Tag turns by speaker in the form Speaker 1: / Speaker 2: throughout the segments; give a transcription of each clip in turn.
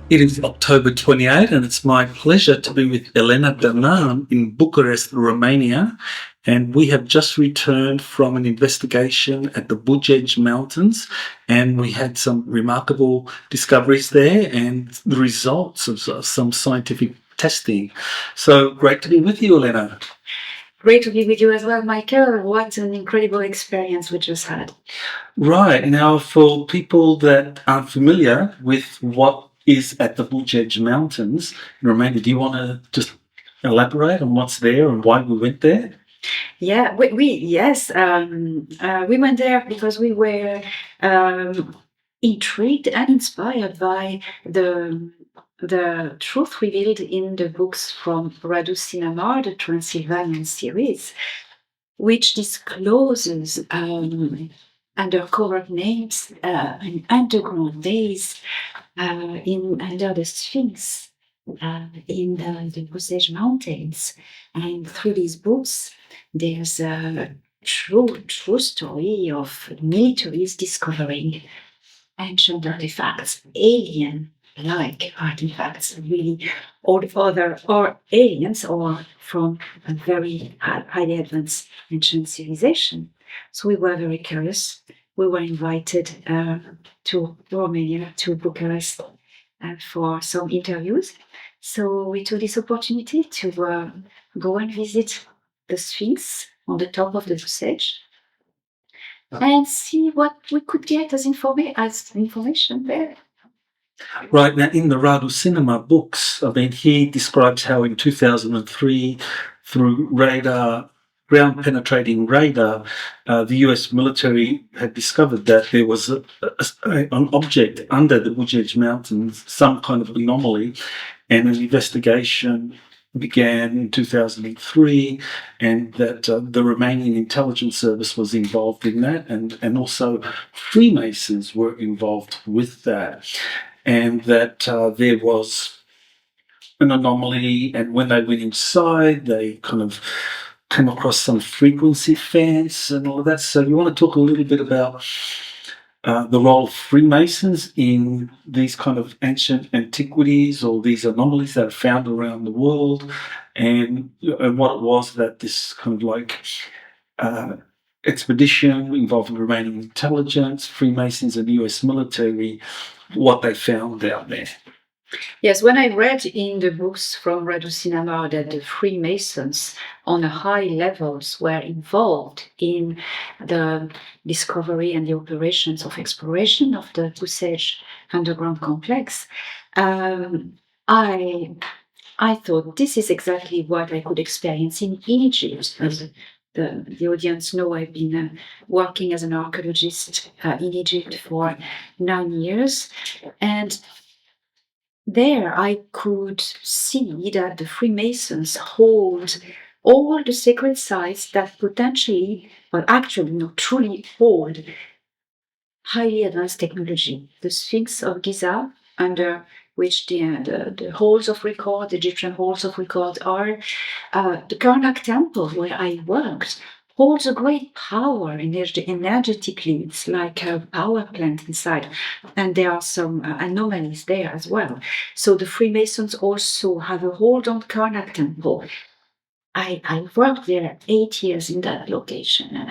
Speaker 1: It is October 28 and it's my pleasure to be with Elena Danaan in Bucharest, Romania. And we have just returned from an investigation at the Bucegi mountains, and we had some remarkable discoveries there and the results of some scientific testing. So great to be with you, Elena.
Speaker 2: Great to be with you as well, Michael. What an incredible experience we just had.
Speaker 1: Right. Now, for people that aren't familiar with what is at the Bucegi Mountains in Romania, do you want to just elaborate on what's there and why we went there?
Speaker 2: Yeah, we went there because we were intrigued and inspired by the truth revealed in the books from Radu Cinema, the Transylvanian series, which discloses under covert names and underground days under the Sphinx in the Bucegi Mountains. And through these books, there's a true story of militaries discovering ancient artifacts, alien-like artifacts, really, or aliens, or from a very highly advanced ancient civilization. So we were very curious. We were invited to Romania, to Bucharest, for some interviews. So we took this opportunity to go and visit the Sphinx on the top of the Bucegi and see what we could get as information there.
Speaker 1: Right. Now, in the Radu Cinema books, he describes how in 2003, through radar, ground-penetrating radar, the US military had discovered that there was an object under the Bucegi Mountains, some kind of anomaly, and an investigation began in 2003, and that the Romanian intelligence service was involved in that, and also Freemasons were involved with that, and that there was an anomaly, and when they went inside, they kind of came across some frequency fence and all of that. So you want to talk a little bit about the role of Freemasons in these kind of ancient antiquities or these anomalies that are found around the world, and what it was that this kind of like expedition involving Romanian intelligence, Freemasons and US military, what they found out there.
Speaker 2: Yes, when I read in the books from Radu Cinema that the Freemasons on a high levels were involved in the discovery and the operations of exploration of the Bucegi underground complex, I thought this is exactly what I could experience in Egypt. As the audience know, I've been working as an archaeologist in Egypt for 9 years, and there I could see that the Freemasons hold all the sacred sites that potentially, well, actually, not truly hold highly advanced technology. The Sphinx of Giza, under which the halls of record, the Egyptian halls of record are, the Karnak temple where I worked, holds a great power energetically. It's like a power plant inside. And there are some anomalies there as well. So the Freemasons also have a hold on Karnak temple. I worked there 8 years in that location, and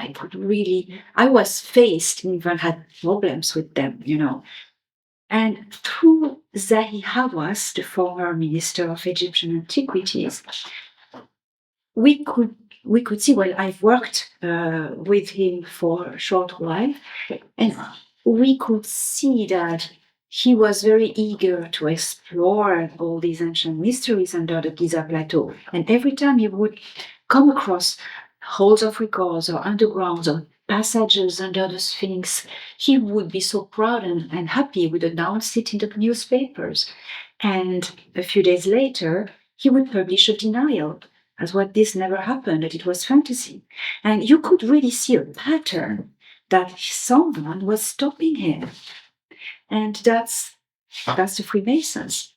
Speaker 2: I was faced and even had problems with them, And through Zahi Hawass, the former minister of Egyptian antiquities, we could see, well, I've worked with him for a short while, and we could see that he was very eager to explore all these ancient mysteries under the Giza Plateau. And every time he would come across halls of records or undergrounds or passages under the Sphinx, he would be so proud and happy, would announce it in the newspapers. And a few days later, he would publish a denial as what this never happened, that it was fantasy. And you could really see a pattern that someone was stopping him. And that's the Freemasons.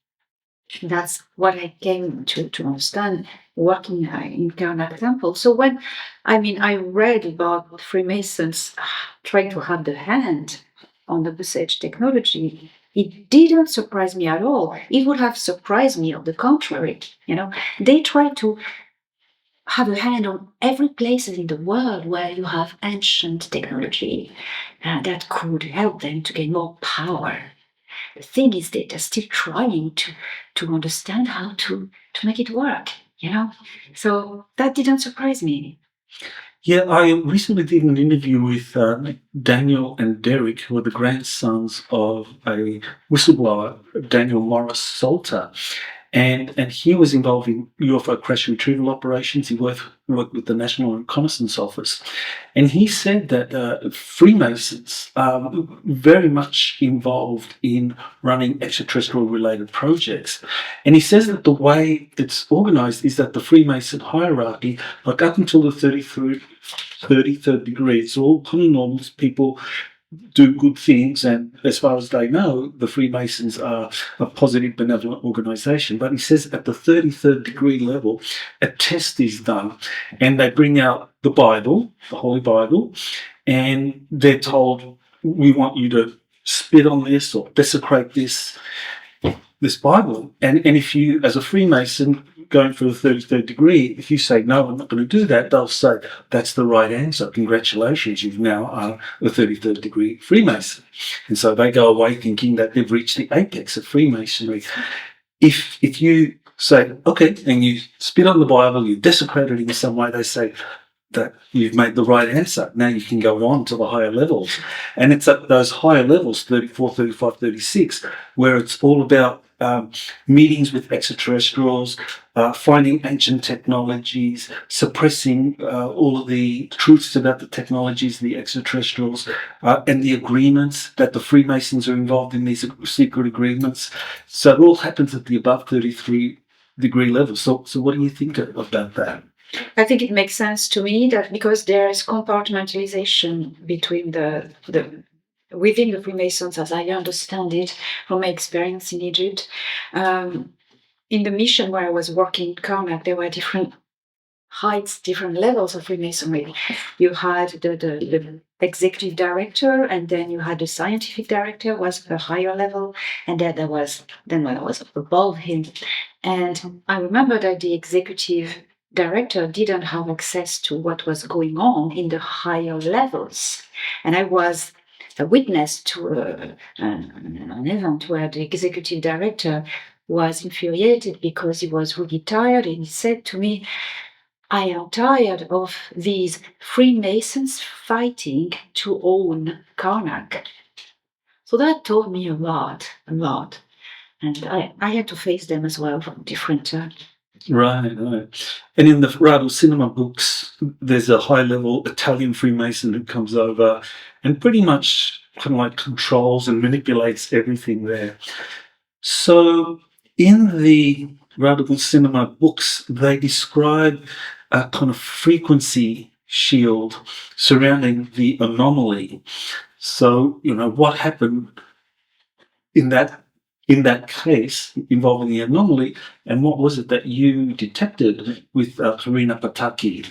Speaker 2: That's what I came to understand working in Karnak Temple. So when, I read about Freemasons trying to have the hand on the Bucegi technology, It didn't surprise me at all. It would have surprised me on the contrary. They try to have a hand on every place in the world where you have ancient technology that could help them to gain more power. The thing is that they're still trying to understand how to make it work, So that didn't surprise me.
Speaker 1: Yeah, I recently did an interview with Daniel and Derek, who are the grandsons of a whistleblower, Daniel Morris Salter. And he was involved in UFO crash retrieval operations. He worked with the National Reconnaissance Office. And he said that Freemasons are very much involved in running extraterrestrial related projects. And he says that the way it's organized is that the Freemason hierarchy, like up until the 33rd degree, it's all kind of normal people do good things, and as far as they know, the Freemasons are a positive, benevolent organisation. But he says at the 33rd degree level, a test is done, and they bring out the Bible, the Holy Bible, and they're told, we want you to spit on this or desecrate this Bible. And if you, as a Freemason, going for the 33rd degree, if you say, no, I'm not going to do that, they'll say, that's the right answer. Congratulations, you've now are a 33rd degree Freemason. And so they go away thinking that they've reached the apex of Freemasonry. If you say, okay, and you spit on the Bible, you desecrate it in some way, they say that you've made the right answer. Now you can go on to the higher levels. And it's at those higher levels, 34, 35, 36, where it's all about meetings with extraterrestrials, finding ancient technologies, suppressing all of the truths about the technologies, the extraterrestrials, and the agreements that the Freemasons are involved in, these secret agreements. So it all happens at the above 33 degree level. So what do you think about that?
Speaker 2: I think it makes sense to me that because there is compartmentalization between within the Freemasons, as I understand it from my experience in Egypt. In the mission where I was working in Karnak, there were different heights, different levels of Freemasonry. You had the executive director, and then you had the scientific director was a higher level, and then when I was above him. And I remember that the executive director didn't have access to what was going on in the higher levels. And I was a witness to an event where the executive director was infuriated because he was really tired, and he said to me, I am tired of these Freemasons fighting to own Karnak. So that told me a lot. And I had to face them as well from different...
Speaker 1: Right. And in the Rado Cinema books, there's a high-level Italian Freemason who comes over and pretty much kind of like controls and manipulates everything there. So in the Rado Cinema books, they describe a kind of frequency shield surrounding the anomaly. So, what happened in that case involving the anomaly, and what was it that you detected with Corina Pataki?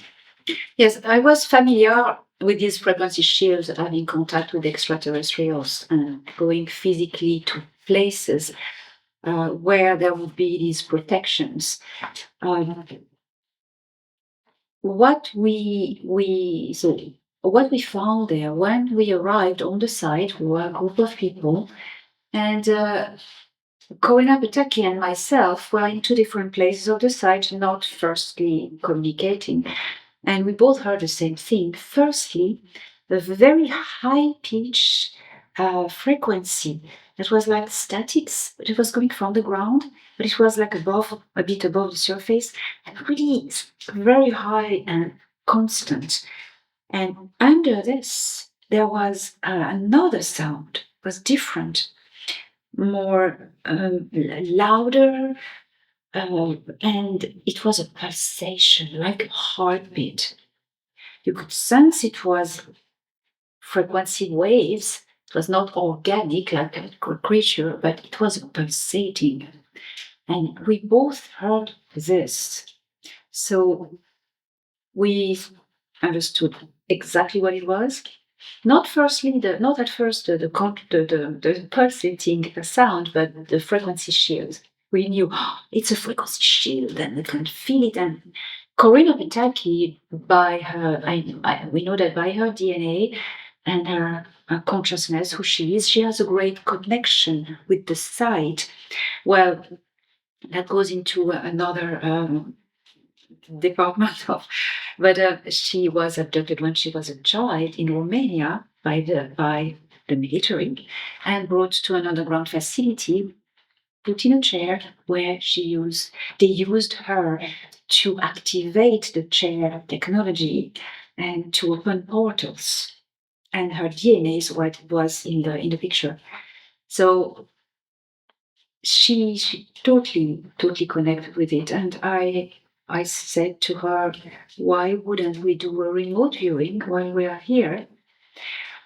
Speaker 2: Yes, I was familiar with these frequency shields, having contact with extraterrestrials and going physically to places where there would be these protections. What we found there when we arrived on the site, we were a group of people, and Corina Pataki and myself were in two different places of the site, not firstly communicating. And we both heard the same thing. Firstly, a very high pitch frequency that was like statics, but it was coming from the ground, but it was like a bit above the surface, and really very high and constant. And under this, there was another sound. It was different, more louder, and it was a pulsation, like a heartbeat. You could sense it was frequency waves. It was not organic like a creature, but it was pulsating. And we both heard this. So we understood exactly what it was. Not at first the pulsating sound, but the frequency shield. We knew it's a frequency shield, and we can feel it. And Corina Pataki, we know that by her DNA and her consciousness, who she is, she has a great connection with the site. Well, that goes into another department of, but she was abducted when she was a child in Romania by the military and brought to an underground facility, put in a chair where they used her to activate the chair technology and to open portals. And her DNA is what was in the picture. So she totally connected with it. And I said to her, why wouldn't we do a remote viewing while we are here?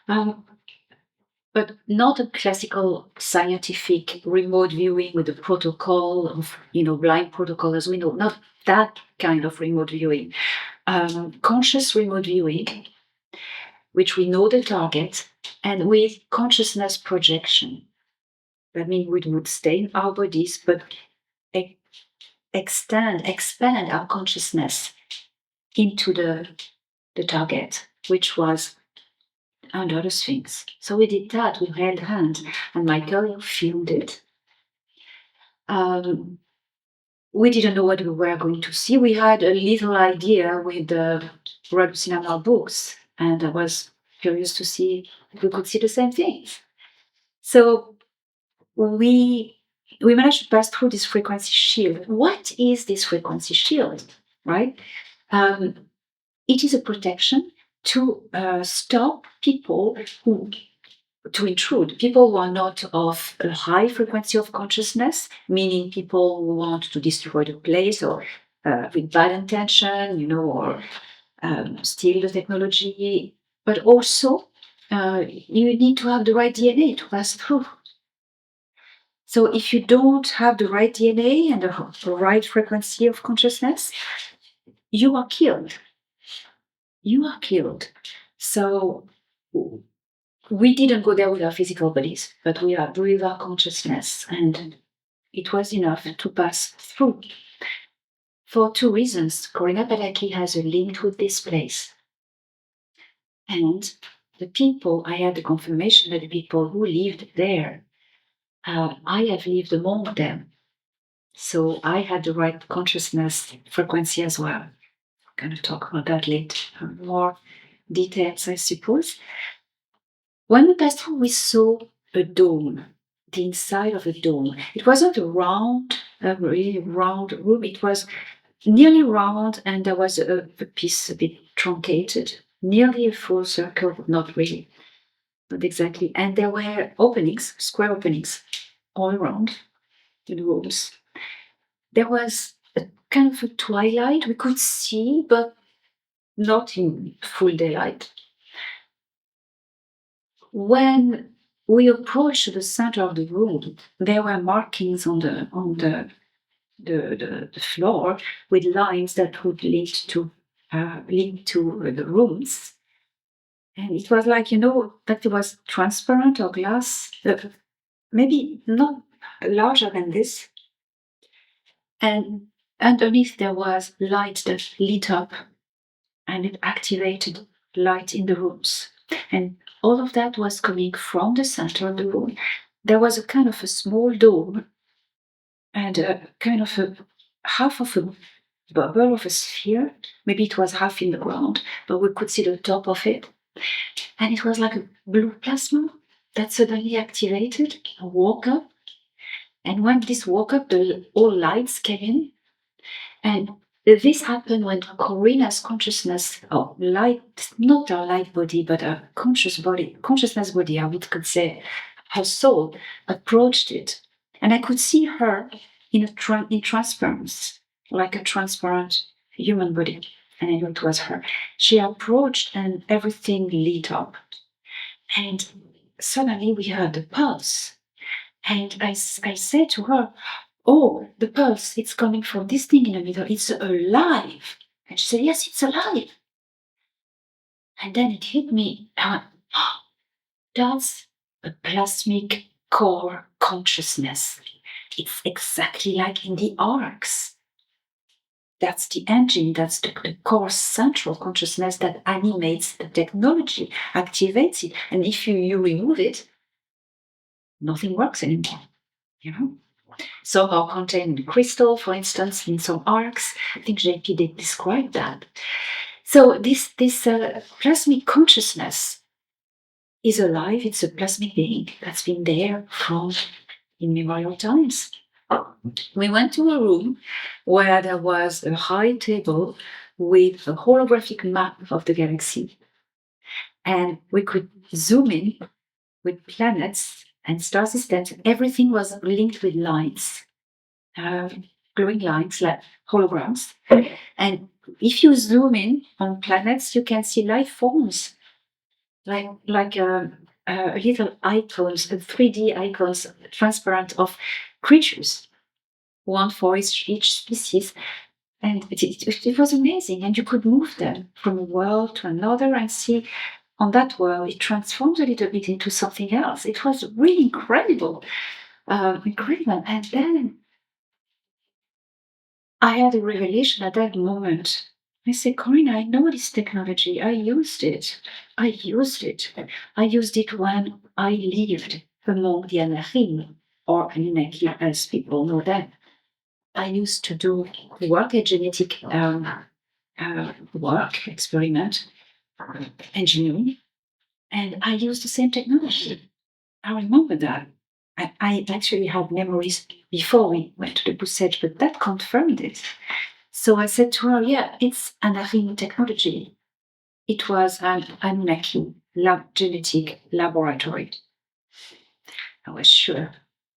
Speaker 2: But not a classical scientific remote viewing with a protocol of, blind protocol as we know, not that kind of remote viewing. Conscious remote viewing, which we know the target, and with consciousness projection. That means we would stay in our bodies, but expand our consciousness into the target, which was under the Sphinx. So we did that. We held hands, and my colleague filmed it. We didn't know what we were going to see. We had a little idea with the Radio Cinema books, and I was curious to see if we could see the same things. So we managed to pass through this frequency shield. What is this frequency shield, right? It is a protection to stop people to intrude. People who are not of a high frequency of consciousness, meaning people who want to destroy the place or with bad intention, or steal the technology. But also, you need to have the right DNA to pass through. So if you don't have the right DNA and the right frequency of consciousness, you are killed. You are killed. So we didn't go there with our physical bodies, but we are with our consciousness, and it was enough to pass through. For two reasons. Corina Pataki has a link with this place. And the people, I had the confirmation that the people who lived there, I have lived among them. So I had the right consciousness frequency as well. I'm going to talk about that later, more details, I suppose. When we passed through, we saw a dome, the inside of a dome. It wasn't a really round room. It was nearly round, and there was a piece a bit truncated, nearly a full circle, not really, not exactly. And there were openings, square openings, all around the rooms. There was a kind of a twilight we could see, but not in full daylight. When we approached the center of the room, there were markings on the floor with lines that would lead to the rooms. And it was like, that it was transparent or glass, maybe not larger than this. And underneath there was light that lit up, and it activated light in the rooms. And all of that was coming from the center of the room. There was a kind of a small dome and a kind of a half of a bubble of a sphere. Maybe it was half in the ground, but we could see the top of it. And it was like a blue plasma that suddenly activated and woke up. And when this woke up, all lights came in. And this happened when Corina's consciousness, or light, not her light body, but a consciousness body, I would could say, her soul approached it. And I could see her in transparency, like a transparent human body. And I knew it was her. She approached and everything lit up. And suddenly we heard the pulse. And I said to her, "Oh, the pulse, it's coming from this thing in the middle. It's alive." And she said, "Yes, it's alive." And then it hit me. That's a plasmic core consciousness. It's exactly like in the arcs. That's the engine, that's the core central consciousness that animates the technology, activates it. And if you remove it, nothing works anymore. You know? Some are contained in crystal, for instance, in some arcs. I think JP did describe that. So this plasmic consciousness is alive. It's a plasmic being that's been there from immemorial times. We went to a room where there was a high table with a holographic map of the galaxy. And we could zoom in with planets and star systems. Everything was linked with lines, glowing lines like holograms. And if you zoom in on planets, you can see life forms, like little icons, 3D icons, transparent of creatures, one for each species. And it was amazing. And you could move them from a world to another and see on that world, it transforms a little bit into something else. It was really incredible. Incredible. And then I had a revelation at that moment. I said, Corina, I know this technology. I used it. I used it when I lived among the Anunnaki, or Anunnaki as people know them. I used to do work, a genetic work, experiment, engineering, and I used the same technology. I remember that. I actually had memories before we went to the Bucegi, but that confirmed it. So I said to her, yeah, it's an Anunnaki technology. It was an Anunnaki genetic laboratory. I was sure.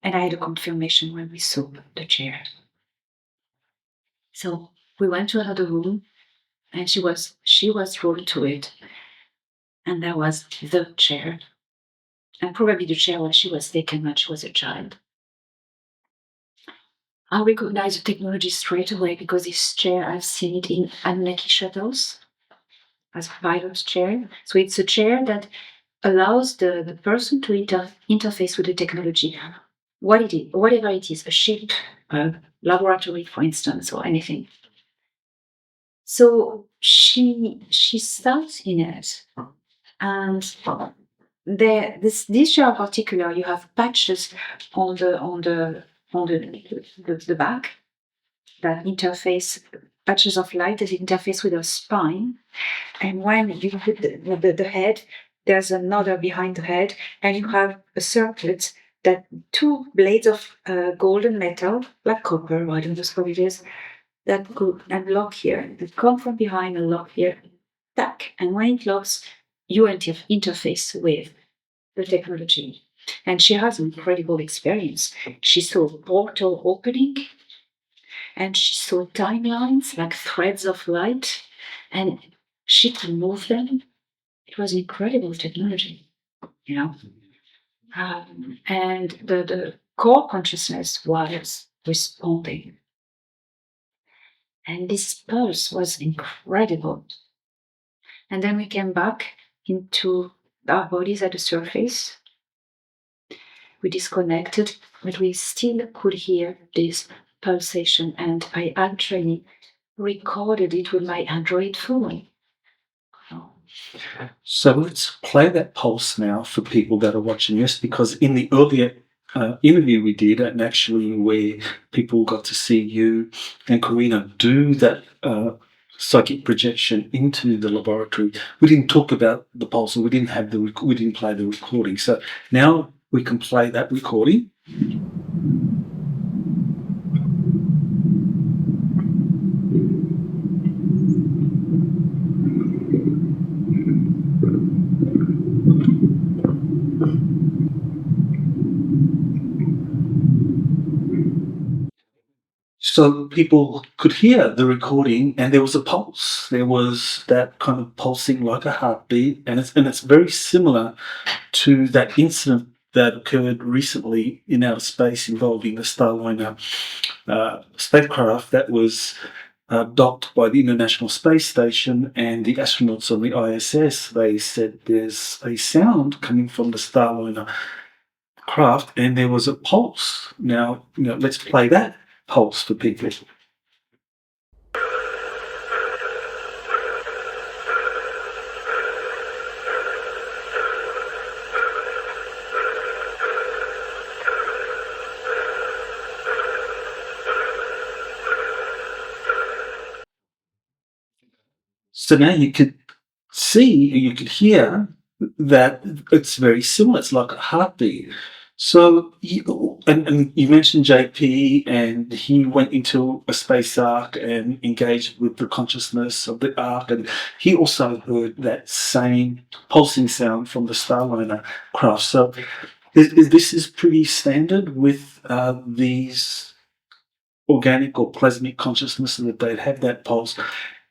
Speaker 2: And I had a confirmation when we saw the chair. So we went to another room and she was rolled to it. And that was the chair. And probably the chair where she was taken when she was a child. I recognized the technology straight away because this chair, I've seen it in Anunnaki shuttles as a pilot's chair. So it's a chair that allows the person to interface with the technology. Whatever it is, a ship, a laboratory, for instance, or anything. So she starts in it, and this chair in particular, you have patches on the back that interface, patches of light that interface with the spine. And when you put the head, there's another behind the head, and you have a circlet that two blades of golden metal, like copper, I don't know what it is, that go and lock here, that come from behind and lock here, tack. And when it locks, you interface with the technology. And she has an incredible experience. She saw a portal opening, and she saw timelines like threads of light, and she could move them. It was incredible technology, you know. And the core consciousness was responding. And this pulse was incredible. And then we came back into our bodies at the surface. We disconnected, but we still could hear this pulsation. And I actually recorded it with my Android phone.
Speaker 1: So let's play that pulse now for people that are watching us, because in the earlier interview we did, and actually where people got to see you and Corina do that psychic projection into the laboratory, we didn't talk about the pulse, and we didn't play the recording. So now we can play that recording. So people could hear the recording, and there was a pulse. There was that kind of pulsing like a heartbeat, and it's very similar to that incident that occurred recently in outer space involving the Starliner spacecraft that was docked by the International Space Station and the astronauts on the ISS, they said there's a sound coming from the Starliner craft and there was a pulse. Now, let's play that pulse for people. So now you could see, you could hear that it's very similar. It's like a heartbeat. So, and you mentioned JP, and he went into a space ark and engaged with the consciousness of the ark, and he also heard that same pulsing sound from the Starliner craft. So, this is pretty standard with these organic or plasmic consciousness, that they'd have that pulse.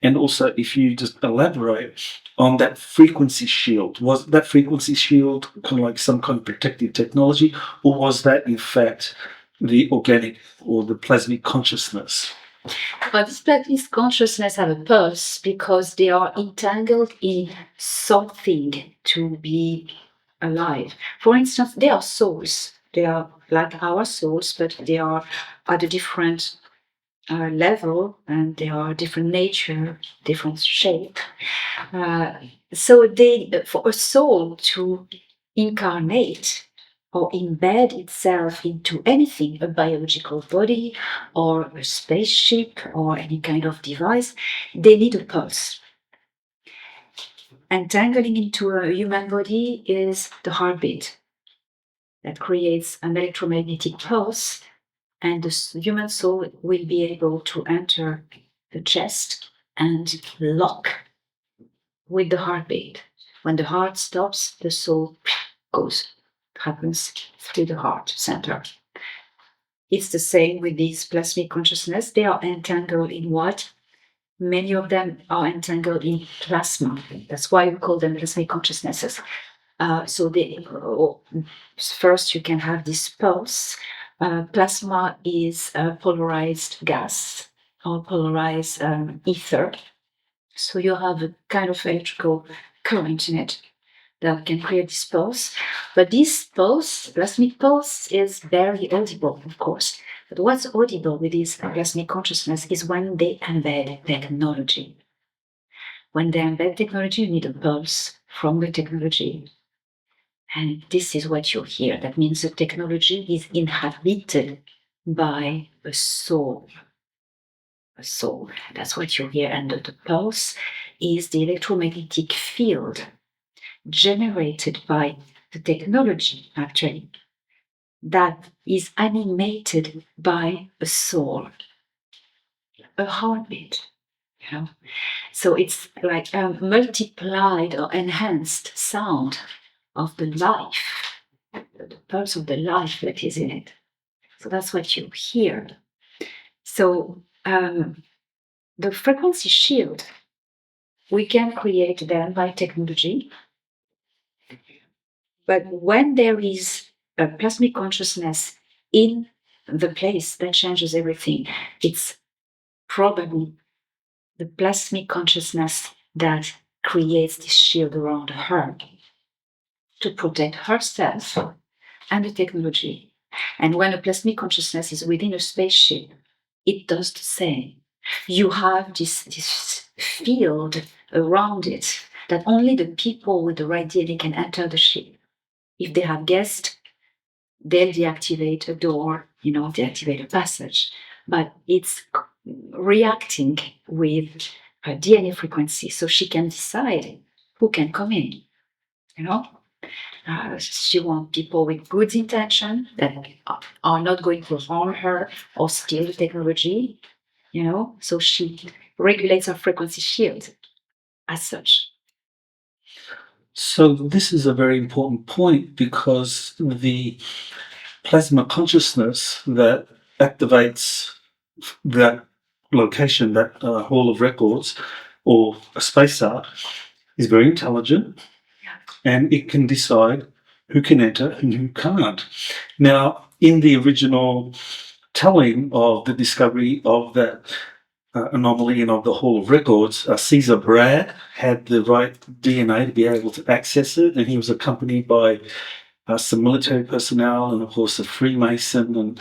Speaker 1: And also, if you just elaborate on that frequency shield, was that frequency shield kind of like some kind of protective technology, or was that in fact the organic or the plasmic consciousness?
Speaker 2: Well, this plasmic consciousness have a pulse because they are entangled in something to be alive. For instance, they are souls. They are like our souls, but they are at a different level, and they are different nature, different shape. So for a soul to incarnate or embed itself into anything, a biological body or a spaceship or any kind of device, they need a pulse. Entangling into a human body is the heartbeat that creates an electromagnetic pulse, and the human soul will be able to enter the chest and lock with the heartbeat. When the heart stops, the soul goes, happens through the heart center. It's the same with these plasmic consciousness. They are entangled in what? Many of them are entangled in plasma. That's why we call them plasmic consciousnesses. First you can have this pulse. Plasma is a polarized gas or polarized ether. So you have a kind of electrical current in it that can create this pulse. But this pulse, plasmic pulse, is very audible, of course. But what's audible with this plasmic consciousness is when they embed technology. When they embed technology, you need a pulse from the technology. And this is what you hear. That means the technology is inhabited by a soul. A soul. That's what you hear. And the pulse is the electromagnetic field generated by the technology, actually, that is animated by a soul, a heartbeat. So it's like a multiplied or enhanced sound of the life, the pulse of the life that is in it. So that's what you hear. So the frequency shield, we can create them by technology. But when there is a plasmic consciousness in the place, that changes everything. It's probably the plasmic consciousness that creates this shield around her to protect herself and the technology. And when a plasmic consciousness is within a spaceship, it does the same. You have this field around it that only the people with the right DNA can enter the ship. If they have guests, they'll deactivate a door, deactivate a passage. But it's reacting with her DNA frequency, so she can decide who can come in. She wants people with good intention that are not going to harm her or steal the technology, so she regulates her frequency shield as such.
Speaker 1: So this is a very important point, because the plasma consciousness that activates that location, that hall of records or a space ark, is very intelligent, and it can decide who can enter and who can't. Now, in the original telling of the discovery of that anomaly and of the Hall of Records, Caesar Brad had the right DNA to be able to access it, and he was accompanied by some military personnel and, of course, a Freemason.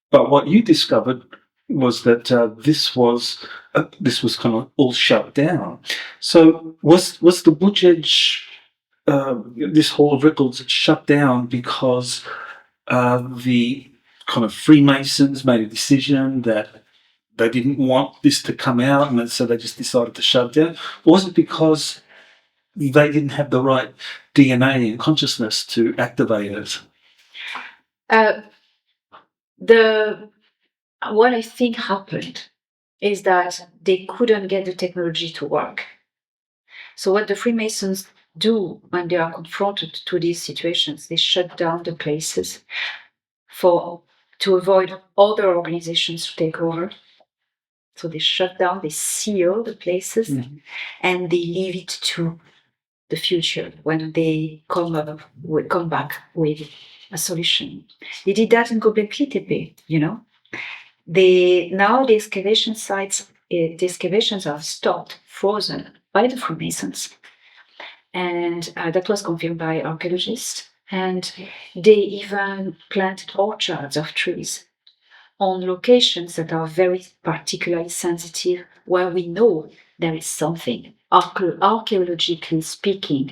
Speaker 1: But what you discovered was that this was kind of all shut down. So was the Bucegi, this Hall of Records shut down because the kind of Freemasons made a decision that they didn't want this to come out, and so they just decided to shut it down? Or was it because they didn't have the right DNA and consciousness to activate it?
Speaker 2: What I think happened is that they couldn't get the technology to work. So what the Freemasons do when they are confronted to these situations, they shut down the places to avoid other organizations to take over. So they shut down, they seal the places, and they leave it to the future when they come back with a solution. They did that in Göbekli Tepe, Now the excavation sites, the excavations are stopped, frozen by the Freemasons. And that was confirmed by archaeologists. And they even planted orchards of trees on locations that are very particularly sensitive, where we know there is something, archaeologically speaking.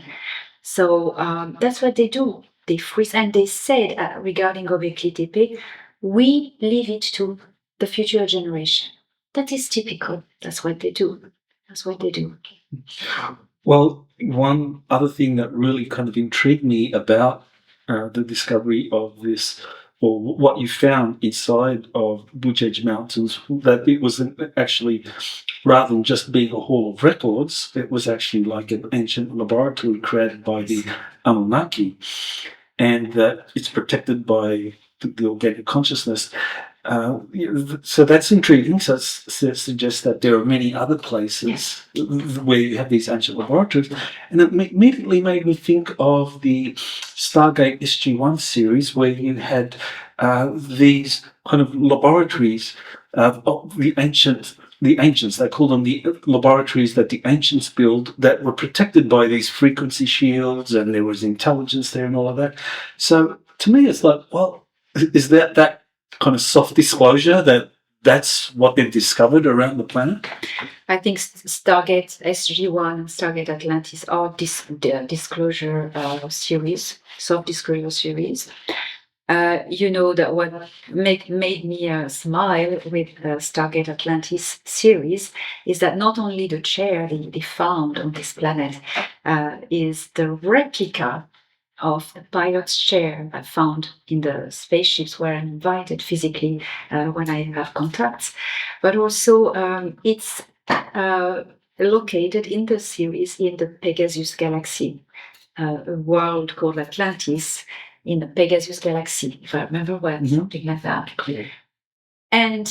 Speaker 2: So that's what they do. They freeze, and they said regarding Göbekli Tepe, we leave it to the future generation. That is typical. That's what they do.
Speaker 1: Well, one other thing that really kind of intrigued me about the discovery of this, or what you found inside of Bucegi Mountains, that it was actually, rather than just being a hall of records, it was actually like an ancient laboratory created by the Anunnaki, and that it's protected by the organic consciousness. So that's intriguing. So it suggests that there are many other places where you have these ancient laboratories. And it immediately made me think of the Stargate SG-1 series, where you had these kind of laboratories of the ancients. They call them the laboratories that the ancients built, that were protected by these frequency shields, and there was intelligence there and all of that. So to me, it's like, well, is that kind of soft disclosure that's what they've discovered around the planet?
Speaker 2: I think Stargate SG-1 and Stargate Atlantis are disclosure series, soft disclosure series. That what made me smile with Stargate Atlantis series is that not only the chair they found on this planet is the replica of the pilot's chair I found in the spaceships where I'm invited physically when I have contacts, but also it's located in the series in the Pegasus galaxy, a world called Atlantis in the Pegasus galaxy, if I remember well, something like that.
Speaker 1: Yeah.
Speaker 2: And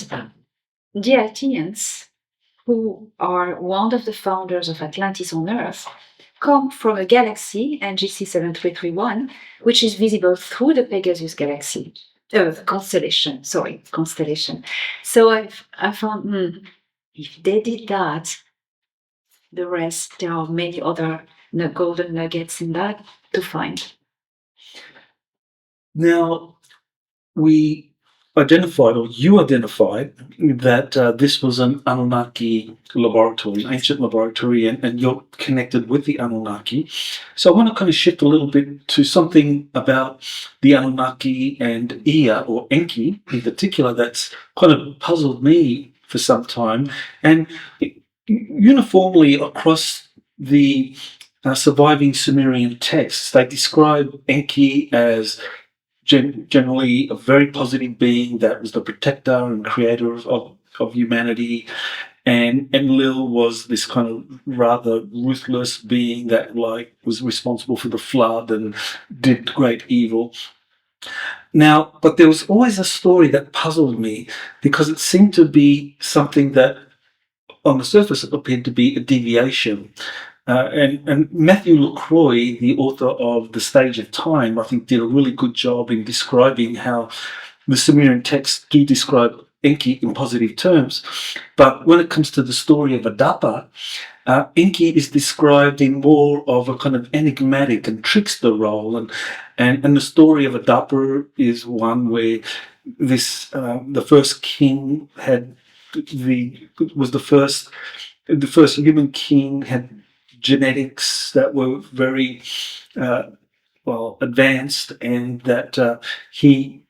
Speaker 2: the Athenians, who are one of the founders of Atlantis on Earth, come from a galaxy, NGC 7331, which is visible through the Pegasus galaxy, constellation. So I found, if they did that, the rest, there are many other golden nuggets in that to find.
Speaker 1: Now, you identified that this was an Anunnaki laboratory, an ancient laboratory, and you're connected with the Anunnaki. So I want to kind of shift a little bit to something about the Anunnaki and Ea, or Enki in particular, that's kind of puzzled me for some time. And uniformly across the surviving Sumerian texts, they describe Enki as generally a very positive being that was the protector and creator of humanity, and Enlil was this kind of rather ruthless being that was responsible for the flood and did great evil. Now, but there was always a story that puzzled me, because it seemed to be something that on the surface it appeared to be a deviation. And Matthew LaCroix, the author of The Stage of Time, I think did a really good job in describing how the Sumerian texts do describe Enki in positive terms. But when it comes to the story of Adapa, Enki is described in more of a kind of enigmatic and trickster role, and the story of Adapa is one where this the first king was the first human king, had genetics that were very advanced, and that he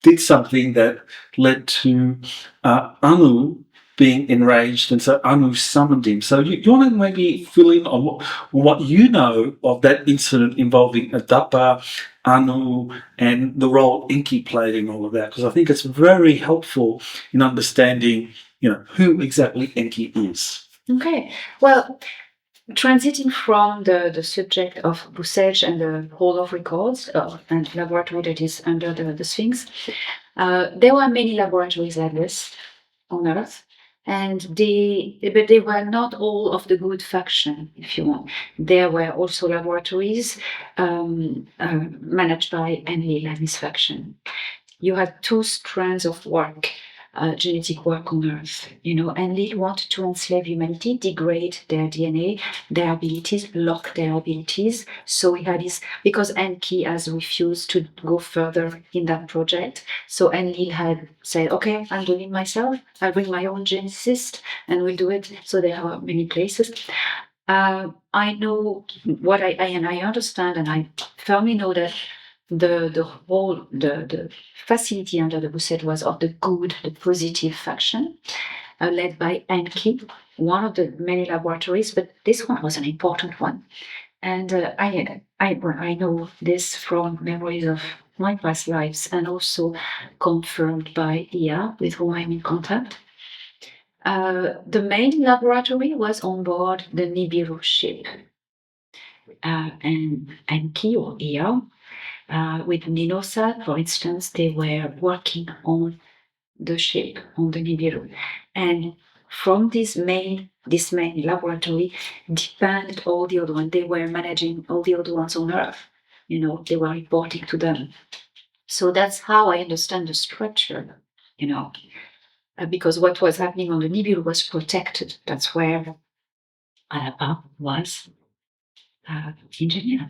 Speaker 1: did something that led to Anu being enraged, and so Anu summoned him. So you want to maybe fill in on what you know of that incident involving Adapa, Anu, and the role Enki played in all of that, because I think it's very helpful in understanding, who exactly Enki is.
Speaker 2: Okay. Well, transiting from the subject of Bucegi and the Hall of Records and laboratory that is under the Sphinx, there were many laboratories like this on Earth, but they were not all of the good faction, if you want. There were also laboratories managed by Enlil and his faction. You had two strands of work, genetic work on Earth. Enlil wanted to enslave humanity, degrade their DNA, their abilities, lock their abilities. So he had because Enki has refused to go further in that project. So Enlil had said, okay, I'm doing it myself. I'll bring my own geneticist and we'll do it. So there are many places. I know what I understand, and I firmly know that the facility under the Bucegi was of the good, the positive faction, led by Enki, one of the many laboratories, but this one was an important one. And I know this from memories of my past lives, and also confirmed by Ia, with whom I'm in contact. The main laboratory was on board the Nibiru ship, and Enki or Ia, with Ninosa, for instance, they were working on the ship, on the Nibiru. And from this main laboratory depended all the other ones. They were managing all the other ones on Earth. They were reporting to them. So that's how I understand the structure, because what was happening on the Nibiru was protected. That's where Adapa was engineered.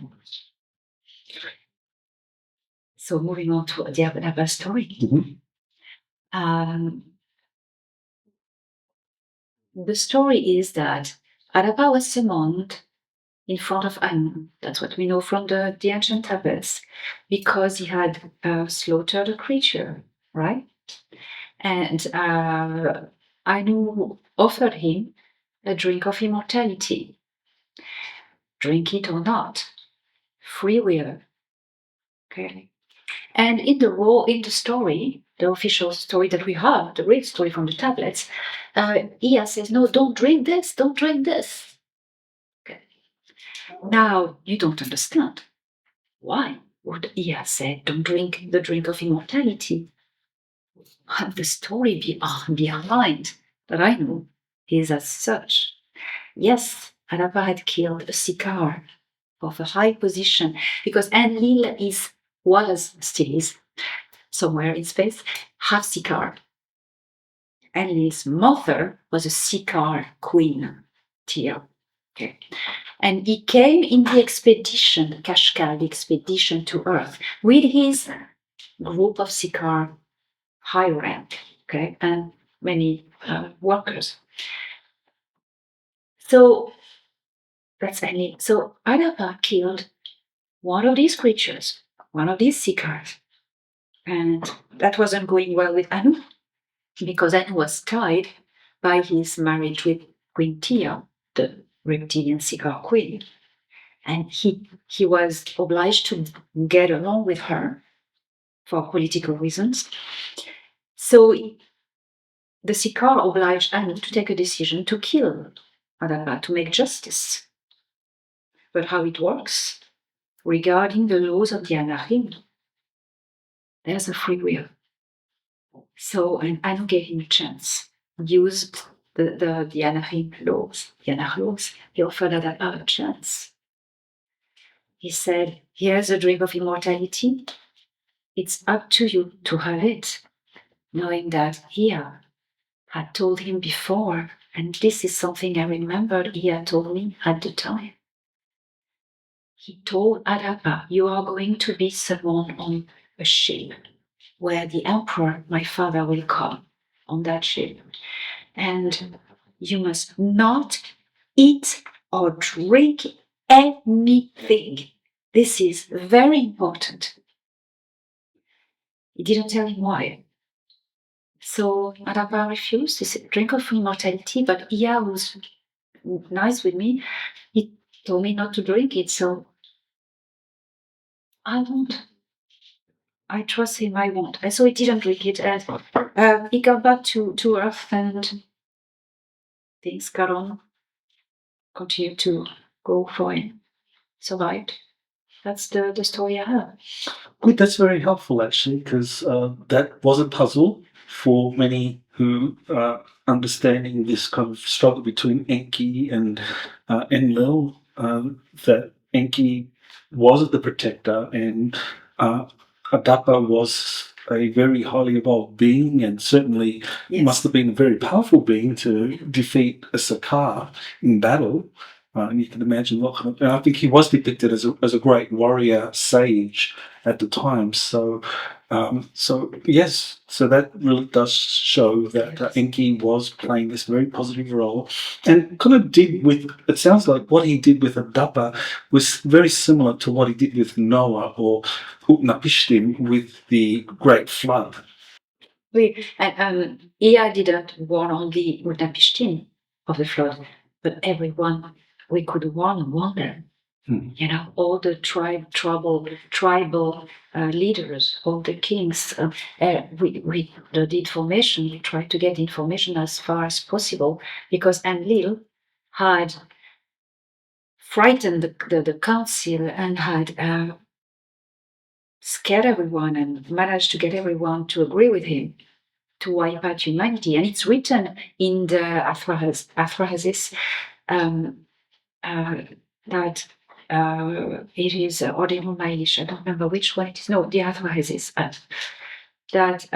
Speaker 2: So moving on to the Adapa story.
Speaker 1: Mm-hmm.
Speaker 2: The story is that Adapa was summoned in front of Anu. That's what we know from the ancient tablets, because he had slaughtered a creature, right? And Anu offered him a drink of immortality. Drink it or not, free will. Okay. And in the story, the official story that we have, the real story from the tablets, Ia says, no, don't drink this, don't drink this. Okay. Now, you don't understand. Why would Ia say, don't drink the drink of immortality? The story behind that I know is as such. Yes, Adapa had killed a Ciakar of a high position, because Enlil still is, somewhere in space, half Ciakar. Enlil's mother was a Ciakar queen, Tia. Okay. And he came in the expedition, the Kashkar, the expedition to Earth, with his group of Ciakar, high rank, okay, and many workers. So that's Enlil. So Adapa killed one of these creatures, one of these Ciakars. And that wasn't going well with Anu, because Anu was tied by his marriage with Queen Tia, the reptilian Ciakar queen. And he was obliged to get along with her for political reasons. So the Ciakar obliged Anu to take a decision to kill Adapa, to make justice. But how it works, regarding the laws of the Anarchim, there's a free will. So, and Anu gave him a chance. Used the Anarchim laws, the Anarch laws. He offered Adapa a chance. He said, here's a drink of immortality. It's up to you to have it. knowing that Ia had told him before, and this is something I remembered Ia told me at the time. He told Adapa, you are going to be someone on a ship where the emperor, my father, will come on that ship. And you must not eat or drink anything. This is very important. He didn't tell him why. So Adapa refused. He said, drink of immortality, but Ia was nice with me. He told me not to drink it, so I won't. I trust him, I won't. And so he didn't drink it. And he got back to Earth and things got on. Continued to go for him. Survived. That's the story I have.
Speaker 1: Good, that's very helpful actually, because that was a puzzle for many who are understanding this kind of struggle between Enki and Enlil, that Enki was the protector and Adapa was a very highly evolved being and certainly must have been a very powerful being to defeat a Ciakar in battle. And you can imagine what kind of, and I think he was depicted as a great warrior sage at the time. So yes, so that really does show that Enki was playing this very positive role, and kind of did with. It sounds like what he did with Adapa was very similar to what he did with Noah or Utnapishtim with the Great Flood.
Speaker 2: And Ia didn't warn only Utnapishtim of the flood, but everyone we could warn them. You know, all the tribal leaders, all the kings. We the information. We tried to get information as far as possible because Enlil had frightened the council and had scared everyone and managed to get everyone to agree with him to wipe out humanity. And it's written in the Athrasis that it is, or the Romanish, I don't remember which one it is. No, the Athrasis, that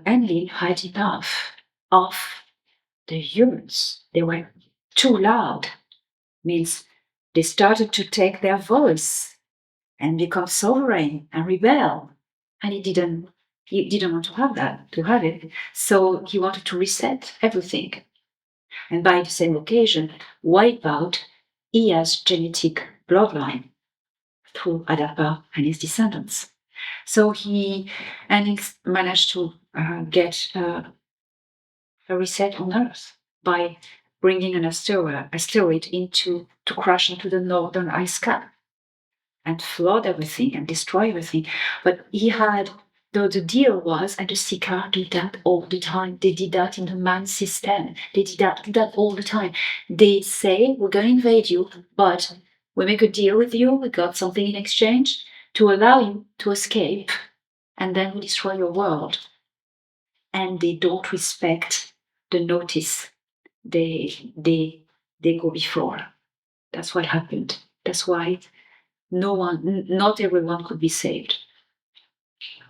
Speaker 2: Enlil had enough of the humans. They were too loud. Means they started to take their voice and become sovereign and rebel. And he didn't want to have it. So he wanted to reset everything. And by the same occasion, wipe out Ia's genetic bloodline through Adapa and his descendants. So he managed to get a reset on Earth by bringing an asteroid to crash into the northern ice cap and flood everything and destroy everything. But he had, the deal was, and the Ciakar did that all the time. They did that in the man system. They did that all the time. They say, we're going to invade you, but we make a deal with you. We got something in exchange to allow you to escape, and then we destroy your world. And they don't respect the notice they go before. That's what happened. That's why not everyone could be saved.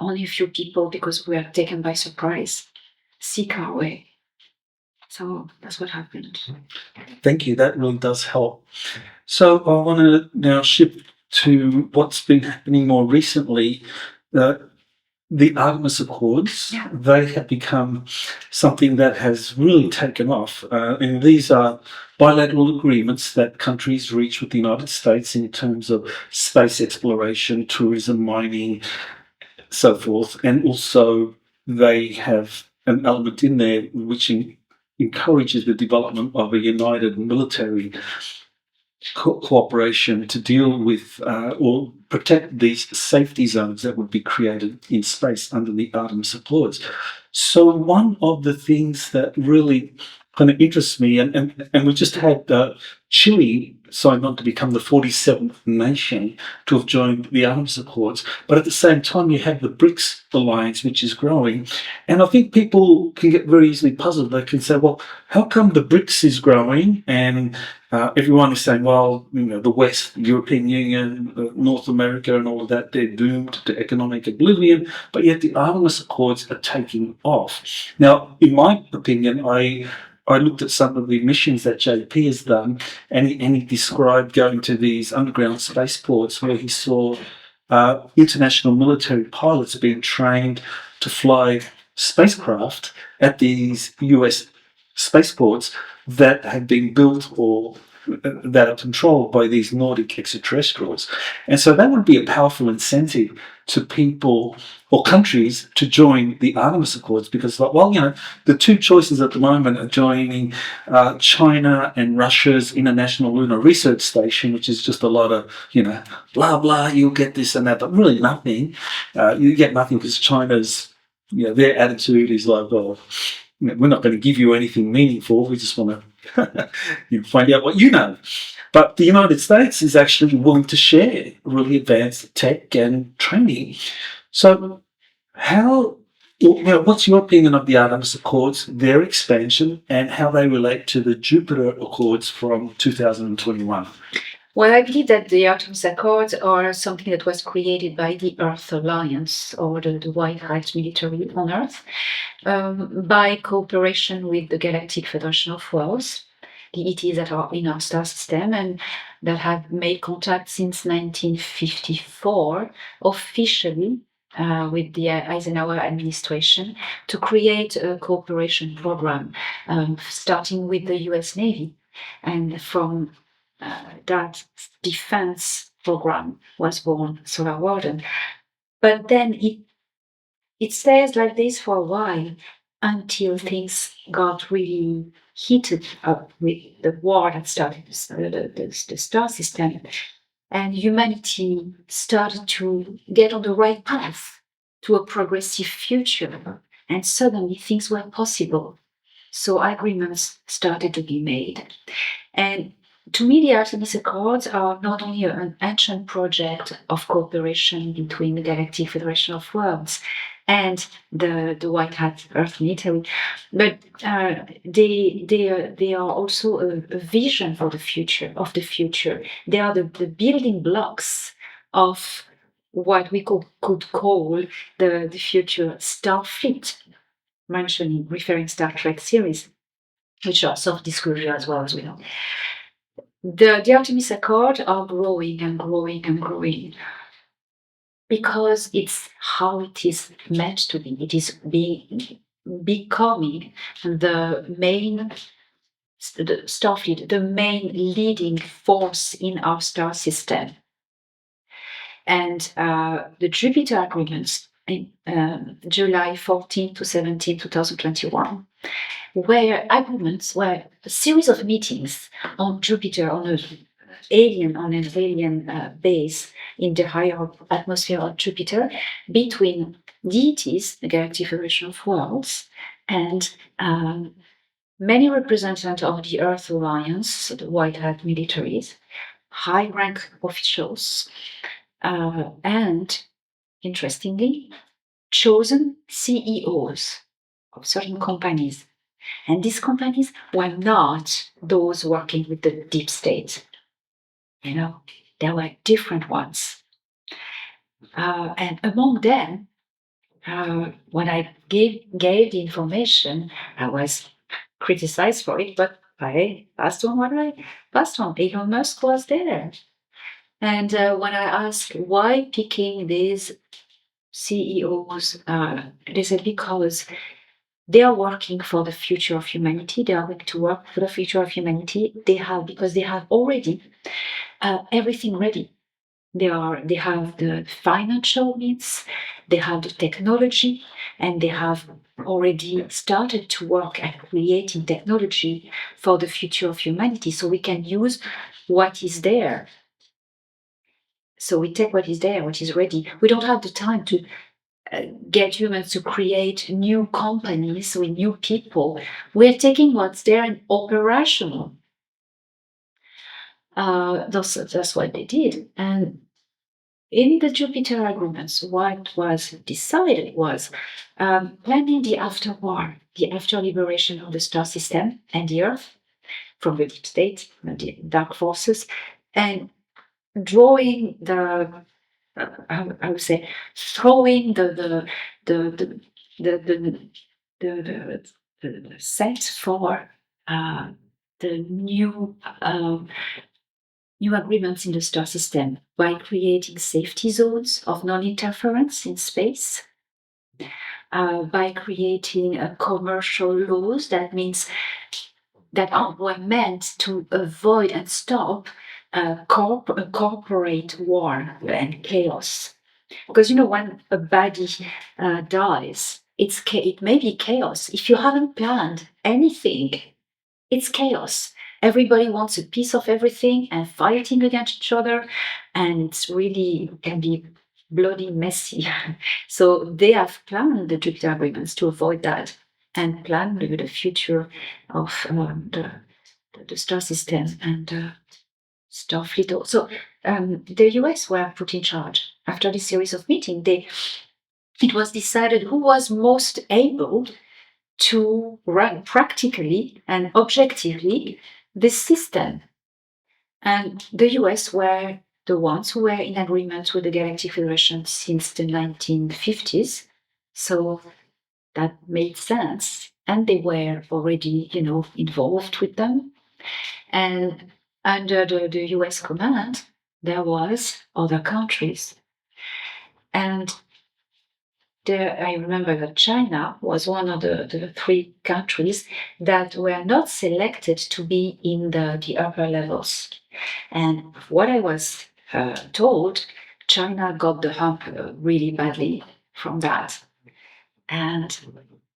Speaker 2: Only a few people, because we are taken by surprise, seek our way. So that's what happened.
Speaker 1: Thank you. That really does help. So I want to now shift to what's been happening more recently. The Artemis Accords, they have become something that has really taken off. And these are bilateral agreements that countries reach with the United States in terms of space exploration, tourism, mining, so forth. And also they have an element in there which encourages the development of a united military cooperation to deal with or protect these safety zones that would be created in space under the Artemis Accords. So one of the things that really kind of interests me, and we just had Chile signed on to become the 47th nation to have joined the Artemis Accords, but at the same time you have the BRICS alliance, which is growing. And I think people can get very easily puzzled. They can say, well, how come the BRICS is growing and Everyone is saying, well, the West, European Union, North America, and all of that, they're doomed to economic oblivion, but yet the Artemis Accords are taking off. Now, in my opinion, I looked at some of the missions that JP has done, and he described going to these underground spaceports where he saw international military pilots being trained to fly spacecraft at these US spaceports that have been built or that are controlled by these Nordic extraterrestrials. And so that would be a powerful incentive to people or countries to join the Artemis Accords because, the two choices at the moment are joining China and Russia's International Lunar Research Station, which is just a lot of, blah, blah, you'll get this and that, but really nothing. You get nothing because China's, their attitude is like, well, we're not going to give you anything meaningful. We just want to find out what you know. But the United States is actually willing to share really advanced tech and training. So what's your opinion of the Artemis Accords, their expansion, and how they relate to the Jupiter Accords from 2021?
Speaker 2: Well, I believe that the Artemis Accords are something that was created by the Earth Alliance, or the White Hat military on Earth, by cooperation with the Galactic Federation of Worlds, the ETs that are in our star system and that have made contact since 1954, officially with the Eisenhower administration, to create a cooperation program, starting with the US Navy. And from that defense program was born Solar Warden. But then it stays like this for a while until things got really heated up with the war that started the star system, and humanity started to get on the right path to a progressive future, and suddenly things were possible. So agreements started to be made. And to me, the Artemis Accords are not only an ancient project of cooperation between the Galactic Federation of Worlds and the White Hat Earth military, but they are also a vision for the future of the future. They are the building blocks of what we could call the future Starfleet, referring Star Trek series, which are self-disclosure as well as we know. The Artemis Accords are growing and growing and growing because it's how it is meant to be. It is becoming the main Starfleet, the main leading force in our star system. And the Jupiter agreements in July 14 to 17, 2021, where agreements were a series of meetings on Jupiter, on an alien base in the higher atmosphere of Jupiter, between deities, the Galactic Federation of Worlds, and many representatives of the Earth Alliance, the White Hat militaries, high-rank officials, and, interestingly, chosen CEOs of certain companies. And these companies were not those working with the deep state. There were different ones. And among them, when I gave the information, I was criticized for it, but I passed on what I passed on. Elon Musk was there. And when I asked why picking these CEOs, they said because they are working for the future of humanity. They are going to work for the future of humanity. Because they have already everything ready. They have the financial means, they have the technology, and they have already started to work at creating technology for the future of humanity. So we can use what is there. So we take what is there, what is ready. We don't have the time to get humans to create new companies with new people. We're taking what's there and operational. That's what they did. And in the Jupiter agreements, what was decided was planning the after war, the after liberation of the star system and the Earth, from the deep state, the dark forces, and drawing I would say, throwing the set for the new agreements in the star system by creating safety zones of non-interference in space, by creating commercial laws that means that were meant to avoid and stop corporate war and chaos. Because when a body dies, it may be chaos. If you haven't planned anything, it's chaos. Everybody wants a piece of everything and fighting against each other, and it's really can be bloody messy. So they have planned the Jupiter agreements to avoid that and plan the future of the star system and Starfleet also. The US were put in charge after this series of meetings. It was decided who was most able to run practically and objectively this system. And the US were the ones who were in agreement with the Galactic Federation since the 1950s. So that made sense. And they were already, involved with them. And under the US command, there was other countries. And I remember that China was one of the 3 countries that were not selected to be in the upper levels. And what I was told, China got the hump really badly from that and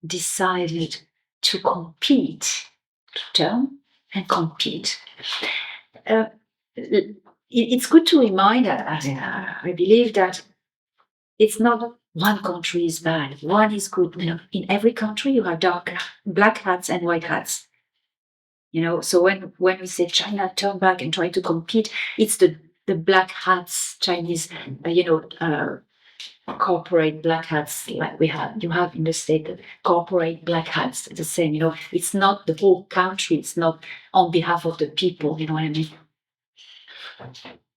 Speaker 2: decided to compete, to turn and compete. It's good to remind, I believe that it's not one country is bad, one is good. In every country you have black hats and white hats. So when we say China turn back and try to compete, it's the black hats Chinese, corporate black hats like you have in the state, corporate black hats, the same. It's not the whole country. It's not on behalf of the people. You know what I mean?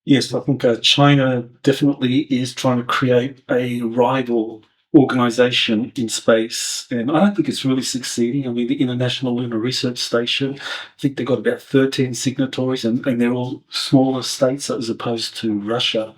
Speaker 1: Yes, I think China definitely is trying to create a rival organization in space, and I don't think it's really succeeding. I mean, the International Lunar Research Station, I think they've got about 13 signatories, and they're all smaller states as opposed to Russia.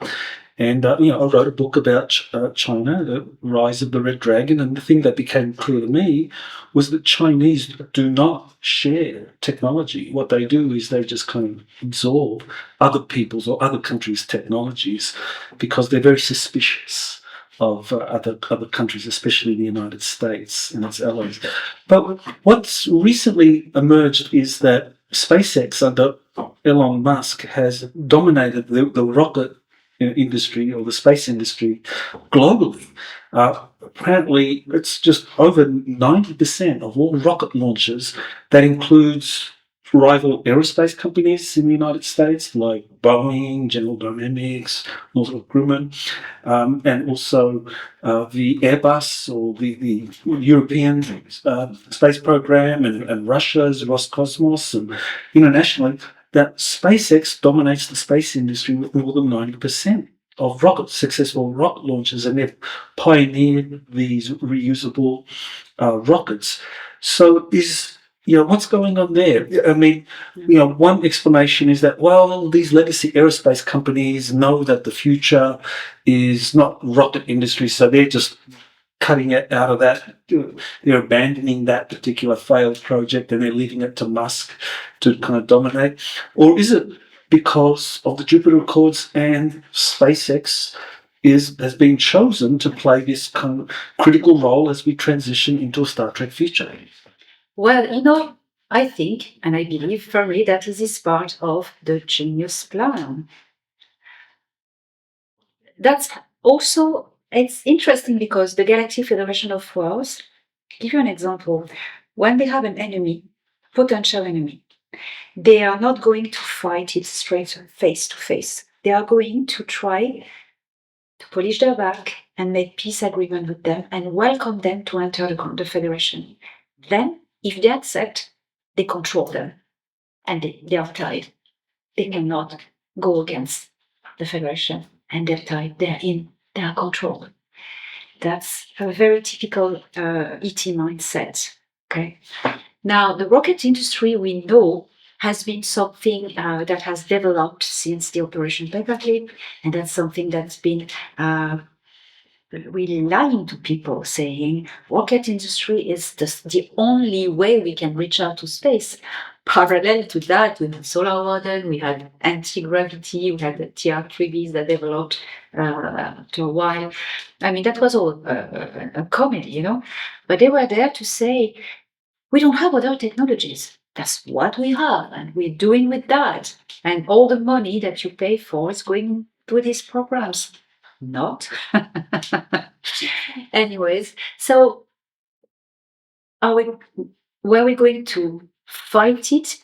Speaker 1: And, I wrote a book about China, the rise of the Red Dragon, and the thing that became clear to me was that Chinese do not share technology. What they do is they just kind of absorb other people's or other countries' technologies because they're very suspicious of other countries, especially the United States and its allies. But what's recently emerged is that SpaceX under Elon Musk has dominated the rocket industry or the space industry globally. Apparently, it's just over 90% of all rocket launches. That includes rival aerospace companies in the United States like Boeing, General Dynamics, Northrop Grumman, and also the Airbus or the European space program and Russia's Roscosmos, and internationally, that SpaceX dominates the space industry with more than 90% of successful rocket launches, and they've pioneered these reusable rockets. So what's going on there? I mean, one explanation is that, well, these legacy aerospace companies know that the future is not rocket industry, so they're just cutting it out of that. They're abandoning that particular failed project and they're leaving it to Musk to kind of dominate. Or is it because of the Jupiter Accords and SpaceX has been chosen to play this kind of critical role as we transition into a Star Trek future?
Speaker 2: Well, I think, and I believe firmly that this is part of the genius plan. That's also, it's interesting because the Galactic Federation of Worlds, give you an example, when they have an enemy, potential enemy, they are not going to fight it straight face to face. They are going to try to polish their back and make peace agreement with them and welcome them to enter the Federation. Then, if they accept, they control them. and they are tied. They cannot go against the Federation, and they're tied. They're in their control. That's a very typical ET mindset. Okay. Now, the rocket industry, we know, has been something that has developed since the Operation Paperclip, and that's something that's been really lying to people, saying rocket industry is the only way we can reach out to space. Parallel to that, we had solar model, we had anti-gravity, we had the TR3Bs that developed after a while. I mean, that was all a comedy, you know, but they were there to say, we don't have other technologies. That's what we have, and we're doing with that. And all the money that you pay for is going to these programs. Not. Anyways, so were we going to fight it?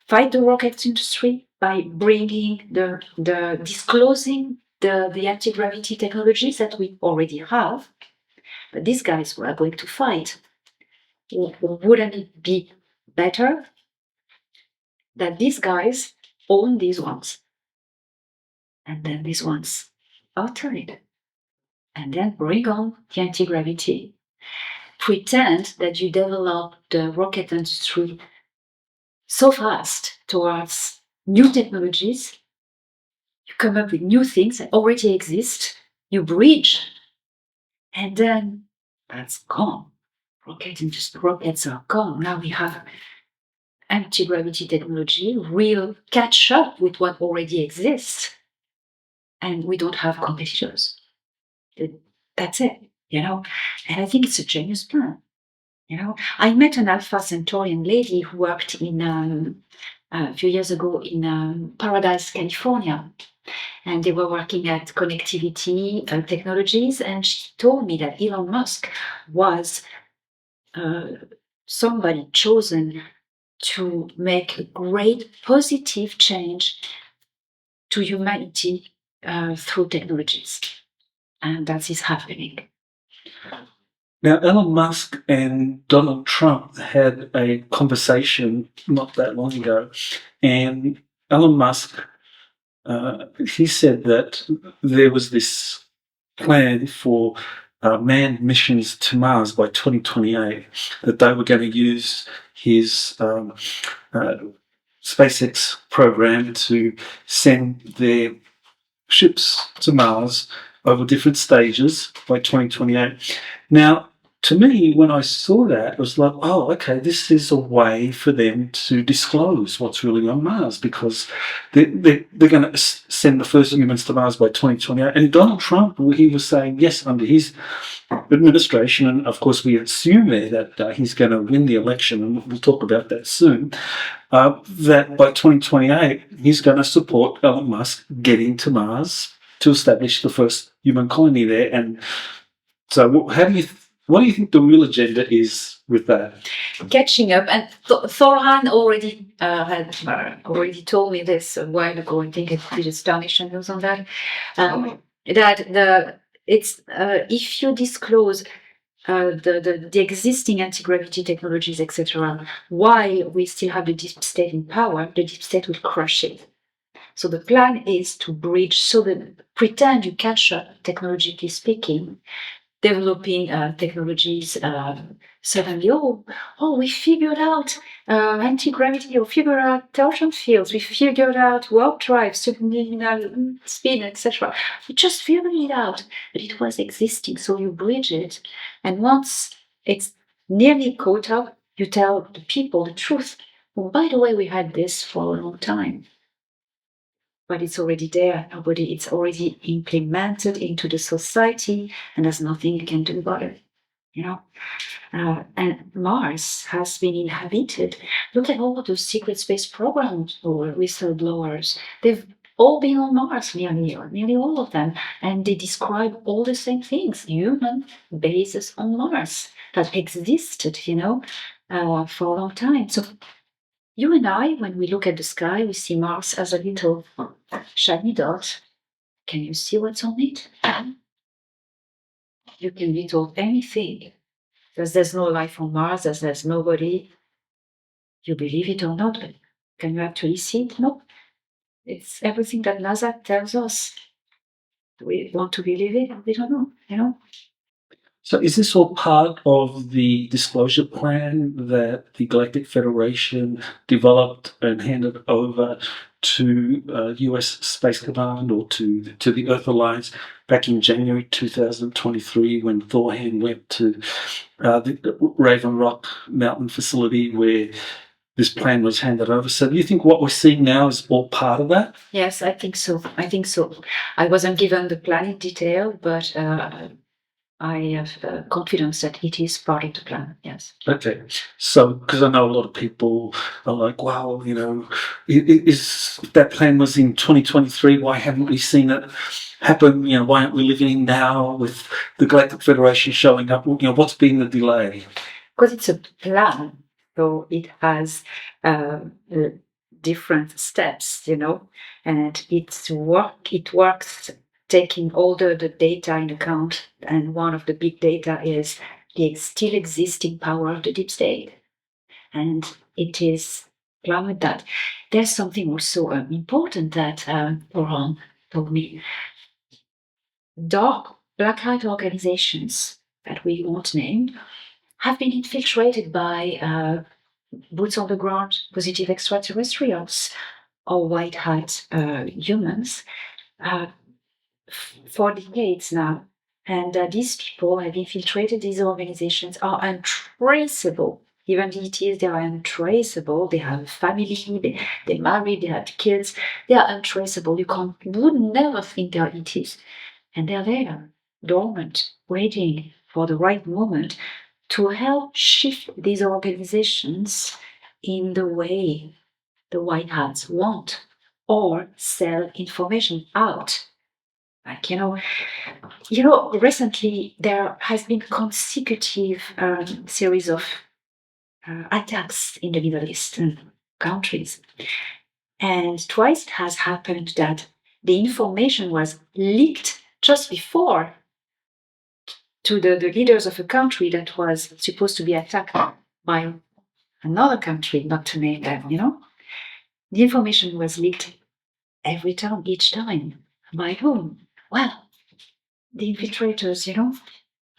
Speaker 2: Fight the rocket industry by bringing the disclosing the anti-gravity technologies that we already have? But these guys were going to fight. Wouldn't it be better that these guys own these ones, and then these ones alter it, and then bring on the anti-gravity? Pretend that you develop the rocket industry so fast towards new technologies, you come up with new things that already exist, you bridge, and then that's gone. Rockets are gone. Now we have anti-gravity technology will catch up with what already exists, and we don't have competitors. That's it, you know. And I think it's a genius plan. You know, I met an Alpha Centaurian lady who worked in a few years ago in Paradise, California, and they were working at connectivity technologies. And she told me that Elon Musk was somebody chosen to make a great positive change to humanity through technologies, and that is happening.
Speaker 1: Now, Elon Musk and Donald Trump had a conversation not that long ago, and Elon Musk, he said that there was this plan for manned missions to Mars by 2028, that they were going to use his SpaceX program to send their ships to Mars over different stages by 2028. Now, to me, when I saw that, it was like, oh, okay, this is a way for them to disclose what's really on Mars, because they're going to send the first humans to Mars by 2028. And Donald Trump, he was saying, yes, under his administration, and of course we assume there that he's going to win the election, and we'll talk about that soon, that by 2028 he's going to support Elon Musk getting to Mars to establish the first human colony there. And so what do you think the real agenda is with that?
Speaker 2: Catching up, and Thorhan already had already told me this a while ago. I think it did astonishing news on that. That it's if you disclose the existing anti-gravity technologies, etc., while we still have the deep state in power, the deep state will crush it. So the plan is to bridge, so that pretend you catch up, technologically speaking, developing technologies. Suddenly, we figured out anti-gravity, or figured out torsion fields, we figured out warp drive, subliminal spin, etc. We just figured it out, but it was existing, so you bridge it. And once it's nearly caught up, you tell the people the truth. Well, by the way, we had this for a long time. But it's already there. It's already implemented into the society, and there's nothing you can do about it, you know. And Mars has been inhabited. Look at all those secret space programs or whistleblowers. They've all been on Mars, nearly all of them, and they describe all the same things: human bases on Mars that existed, you know, for a long time. So you and I, when we look at the sky, we see Mars as a little shiny dot. Can you see what's on it? You can be told anything. Because there's no life on Mars, there's nobody. You believe it or not, but Can you actually see it? No. It's everything that NASA tells us. Do we want to believe it? We don't know, you know?
Speaker 1: So is this all part of the disclosure plan that the Galactic Federation developed and handed over to US Space Command or to the Earth Alliance back in January 2023 when Thorhan went to the Raven Rock Mountain facility where this plan was handed over? So do you think what we're seeing now is all part of that?
Speaker 2: Yes, I think so. I wasn't given the plan in detail, but I have confidence that it is part of the plan, yes.
Speaker 1: Okay. So, because I know a lot of people are like, wow, is that plan was in 2023, why haven't we seen it happen? Why aren't we living now with the Galactic Federation showing up? What's been the delay?
Speaker 2: Because it's a plan, so it has different steps, and it works taking all the data in account, and one of the big data is the still existing power of the deep state. And it is planned with that. There's something also important that Oran told me. Dark black hat organizations that we won't name have been infiltrated by boots on the ground, positive extraterrestrials, or white hat humans for decades now. And these people have infiltrated these organizations, are untraceable. Even the ETs, they are untraceable. They have a family, they married, they have kids. They are untraceable. You would never think they are ETs. And they're there, dormant, waiting for the right moment to help shift these organizations in the way the white hats want, or sell information out. Like, recently there has been consecutive series of attacks in the Middle Eastern countries. And twice it has happened that the information was leaked just before to the leaders of a country that was supposed to be attacked by another country, not to name them, The information was leaked each time. By whom? Well, the infiltrators,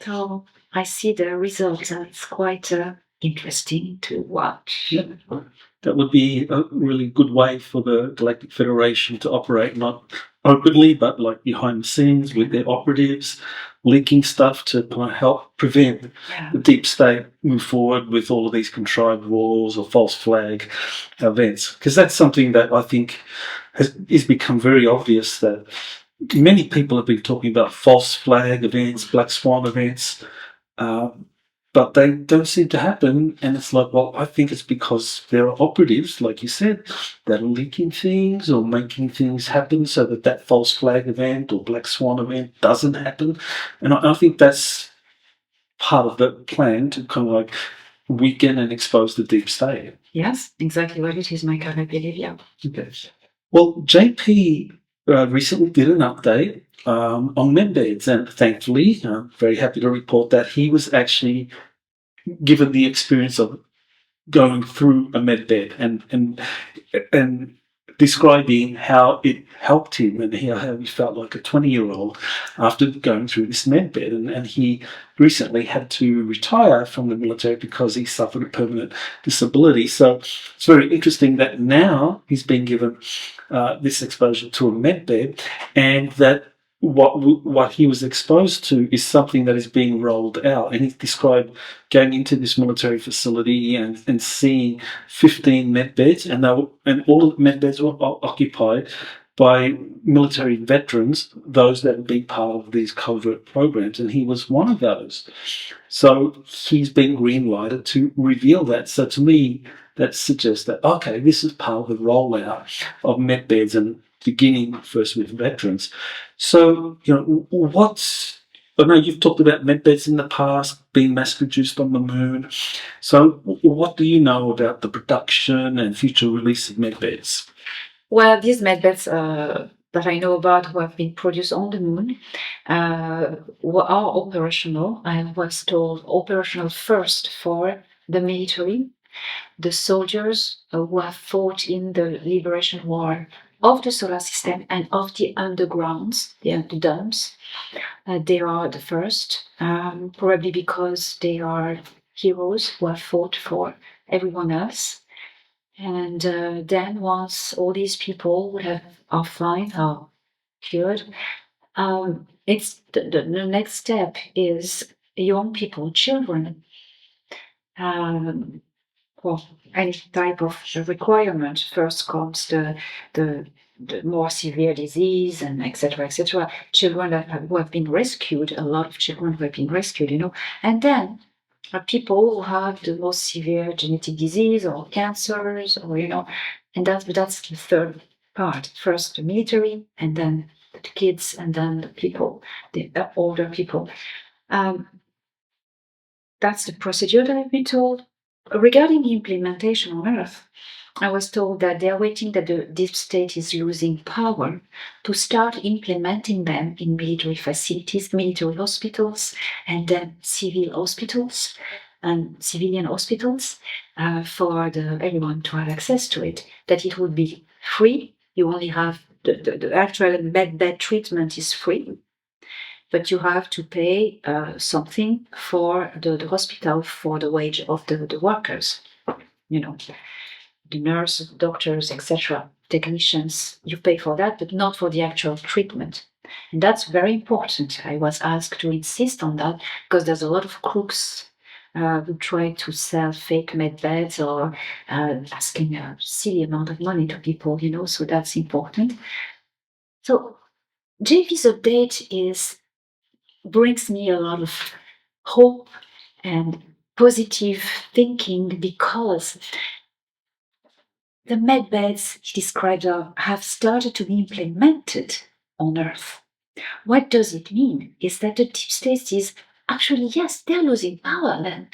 Speaker 2: So I see the results, and it's quite interesting to watch.
Speaker 1: Yeah. That would be a really good way for the Galactic Federation to operate, not openly, but like behind the scenes with their operatives, leaking stuff to help prevent the deep state move forward with all of these contrived wars or false flag events. Because that's something that I think is become very obvious, that many people have been talking about false flag events, black swan events, but they don't seem to happen. And it's like, well, I think it's because there are operatives, like you said, that are leaking things or making things happen so that false flag event or black swan event doesn't happen. And I think that's part of the plan to kind of like weaken and expose the deep state.
Speaker 2: Yes, exactly what it is, Michael, I believe, yeah.
Speaker 1: Okay. Well, JP recently did an update on medbeds, and thankfully, I'm very happy to report that he was actually given the experience of going through a medbed and describing how it helped him and how he felt like a 20-year-old after going through this medbed. And he recently had to retire from the military because he suffered a permanent disability. So it's very interesting that now he's been given this exposure to a medbed, and that what he was exposed to is something that is being rolled out. And he described going into this military facility and seeing 15 medbeds, and all of the medbeds were occupied by military veterans, those that had been part of these covert programs, and he was one of those. So he's been green-lighted to reveal that. So to me, that suggests that, okay, this is part of the rollout of medbeds, and beginning first with veterans. So, I know you've talked about medbeds in the past, being mass-produced on the moon. So what do you know about the production and future release of medbeds?
Speaker 2: Well, these medbeds that I know about who have been produced on the moon are operational. I was told operational first for the military, the soldiers who have fought in the liberation war of the solar system and of the undergrounds, the dumps. They are the first, probably because they are heroes who have fought for everyone else. And then once all these people are fine, are cured, it's the next step is young people, children, for any type of requirement. First comes the more severe disease and etc. etc. Children who have been rescued, a lot of children who have been rescued, and then people who have the most severe genetic disease or cancers, or and that's the third part. First the military, and then the kids, and then the people, the older people. That's the procedure that I've been told. Regarding the implementation on Earth, I was told that they are waiting that the deep state is losing power to start implementing them in military facilities, military hospitals, and then civil hospitals and civilian hospitals for everyone to have access to it. That it would be free. You only have the actual bed treatment is free, but you have to pay something for the hospital for the wage of the workers. The nurses, doctors, etc., technicians, you pay for that, but not for the actual treatment. And that's very important. I was asked to insist on that because there's a lot of crooks who try to sell fake med beds or asking a silly amount of money to people, so that's important. So JP's update brings me a lot of hope and positive thinking, because the medbeds he described have started to be implemented on Earth. What does it mean? Is that the deep state is actually, yes, they're losing power then.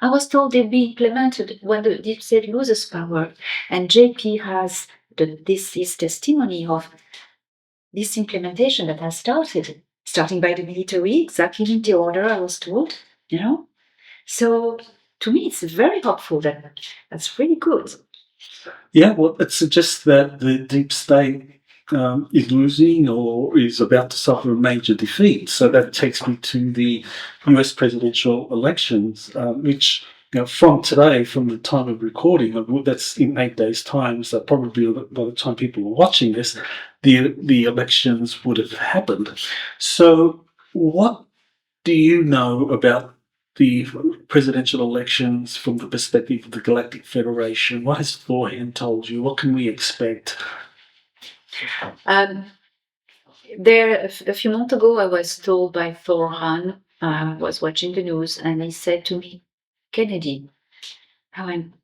Speaker 2: I was told they'll be implemented when the deep state loses power, and JP has this testimony of this implementation that has started, starting by the military, exactly in the order I was told, So to me, it's very hopeful. That's really good.
Speaker 1: Yeah, well, it suggests that the deep state is losing or is about to suffer a major defeat. So that takes me to the US presidential elections, which, from today, from the time of recording, that's in 8 days' time, so probably by the time people are watching this, the elections would have happened. So what do you know about the presidential elections from the perspective of the Galactic Federation? What has Thorhan told you? What can we expect?
Speaker 2: There, a few months ago, I was told by Thorhan, I was watching the news, and he said to me, Kennedy. I went,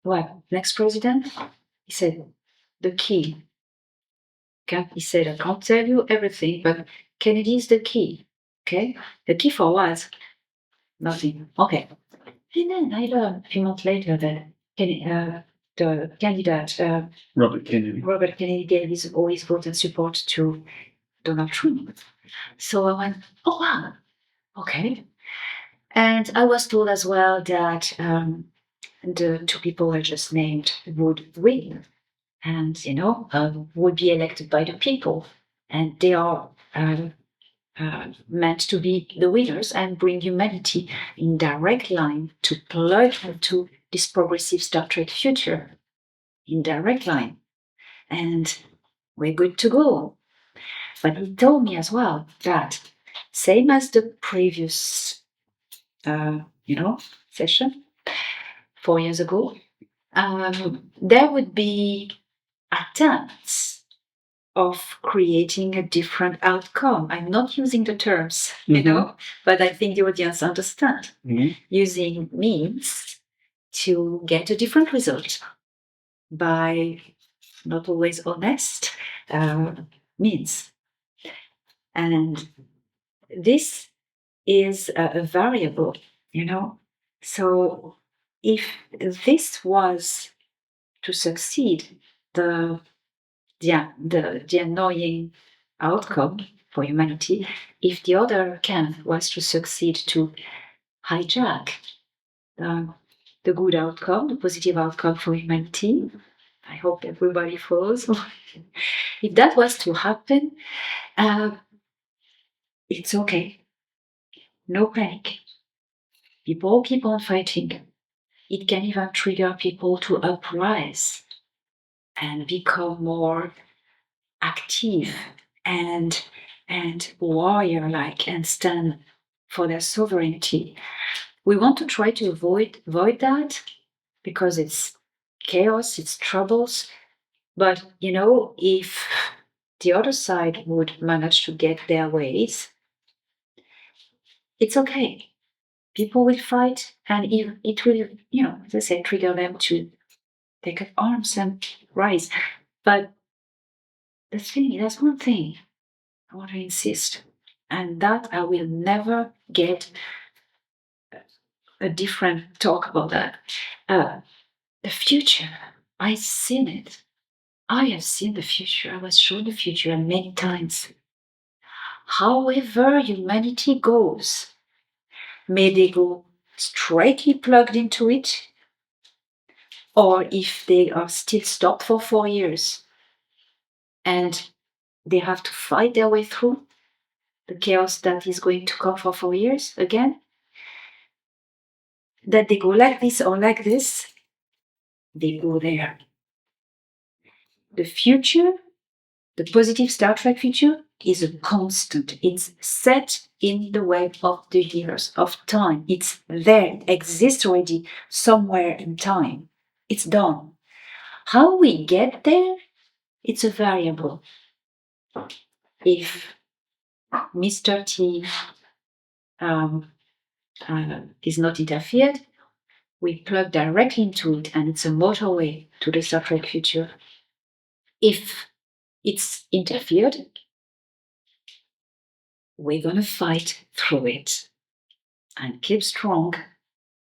Speaker 2: what, next president? He said, the key. Okay? He said, I can't tell you everything, but Kennedy is the key. Okay? The key for what? Nothing. Okay. And then I learned a few months later that the candidate,
Speaker 1: Robert Kennedy,
Speaker 2: gave his always vote and support to Donald Trump. So I went, oh wow, okay. And I was told as well that the two people I just named would win, and would be elected by the people, and they are meant to be the winners and bring humanity in direct line to plug into this progressive Star Trek future in direct line, and we're good to go. But he told me as well that same as the previous session 4 years ago, there would be attempts of creating a different outcome. I'm not using the terms, but I think the audience understand. Using means to get a different result by not always honest means. And this is a variable, So if this was to succeed, the annoying outcome for humanity, if the other camp was to succeed to hijack the the good outcome, the positive outcome for humanity. I hope everybody follows. If that was to happen, it's okay. No panic. People keep on fighting. It can even trigger people to uprise and become more active and warrior-like and stand for their sovereignty. We want to try to avoid that because it's chaos, it's troubles. But, if the other side would manage to get their ways, it's okay. People will fight, and it will, as I said, trigger them to take up arms and rise. But that's one thing I want to insist, and that I will never get a different talk about that. The future, I've seen it. I have seen the future. I was shown the future many times. However humanity goes, may they go straightly plugged into it, or if they are still stopped for 4 years and they have to fight their way through the chaos that is going to come for 4 years again, that they go like this or like this, they go there. The future, the positive Star Trek future, is a constant. It's set in the web of the years, of time. It's there. It exists already somewhere in time. It's done. How we get there, it's a variable. If Mr. T is not interfered, we plug directly into it and it's a motorway to the Star Trek future. If it's interfered, we're going to fight through it and keep strong.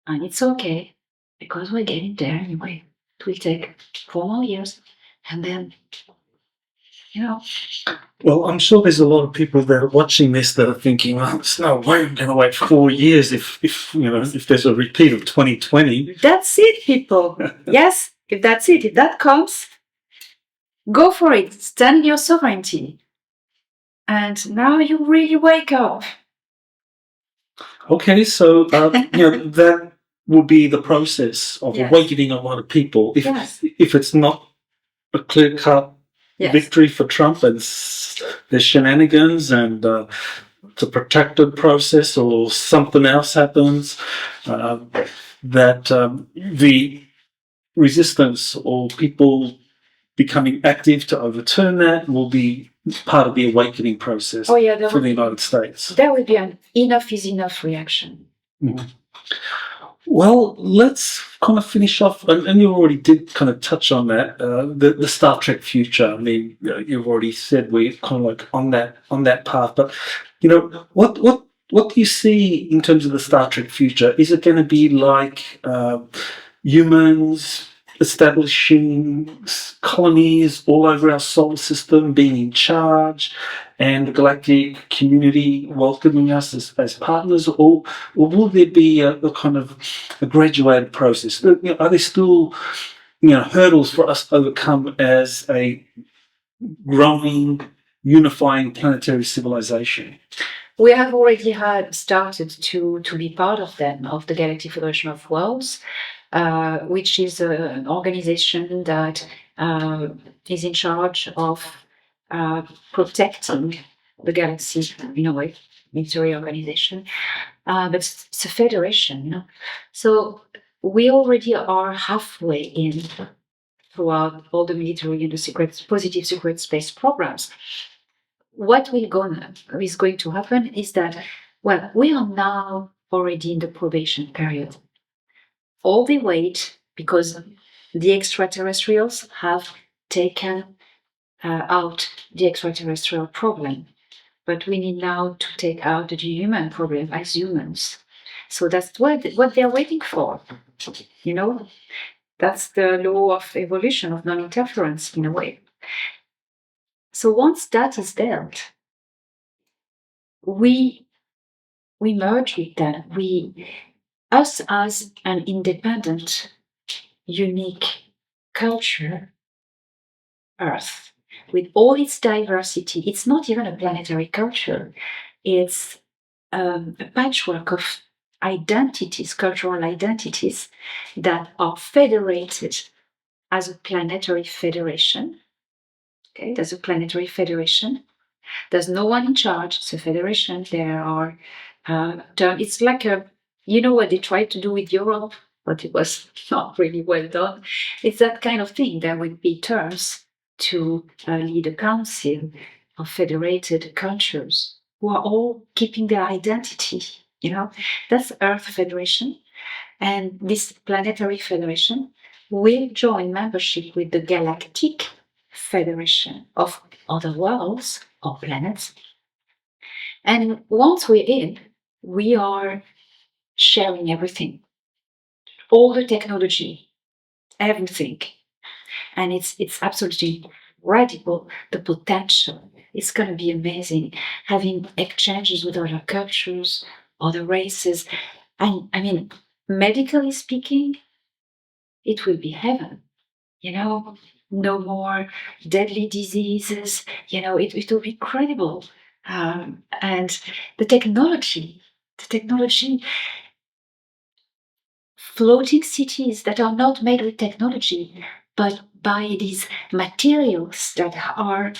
Speaker 2: And it's okay because we're getting there anyway. It will take 4 more years and then,
Speaker 1: Well, I'm sure there's a lot of people that are watching this that are thinking, "Well, there's no way I'm going to wait 4 years if there's a repeat of 2020."
Speaker 2: That's it, people. Yes, if that's it, if that comes, go for it. Stand in your sovereignty. And now you really wake up.
Speaker 1: Okay, so that will be the process of
Speaker 2: Yes.
Speaker 1: awakening a lot of people. If it's not a clear-cut victory for Trump and there's shenanigans and it's a protracted process or something else happens, that the resistance or people becoming active to overturn that will be part of the awakening process for the United States.
Speaker 2: There will be an enough is enough reaction.
Speaker 1: Mm-hmm. Well, let's kind of finish off, and you already did kind of touch on that, the Star Trek future. I mean, you've already said we're kind of like on that path, but what do you see in terms of the Star Trek future? Is it going to be like humans establishing colonies all over our solar system, being in charge, and the galactic community welcoming us as partners, or will there be a kind of a graduated process? Are there still hurdles for us to overcome as a growing, unifying planetary civilization?
Speaker 2: We have already started to be part of them, of the Galactic Federation of Worlds, which is an organization that is in charge of protecting the galaxy in a way, military organization. But it's a federation, So we already are halfway in throughout all the military and the positive secret space programs. What is going to happen is that, we are now already in the probation period. All the wait because the extraterrestrials have taken out the extraterrestrial problem. But we need now to take out the human problem as humans. So that's what they're waiting for. That's the law of evolution, of non-interference in a way. So once that is dealt, we merge with them. us as an independent, unique culture, Earth, with all its diversity, it's not even a planetary culture. It's a patchwork of identities, cultural identities that are federated as a planetary federation. Okay, there's a planetary federation. There's no one in charge. It's a federation. There are it's like what they tried to do with Europe, but it was not really well done. It's that kind of thing. There would be terms to lead a council of federated cultures who are all keeping their identity. That's Earth Federation, and this planetary federation will join membership with the Galactic Federation of other worlds or planets. And once we're in, we are sharing everything, all the technology, everything. And it's absolutely radical, the potential. It's going to be amazing having exchanges with other cultures, other races. And I mean, medically speaking, it will be heaven. No more deadly diseases. It will be incredible. And the technology, floating cities that are not made with technology, but by these materials that are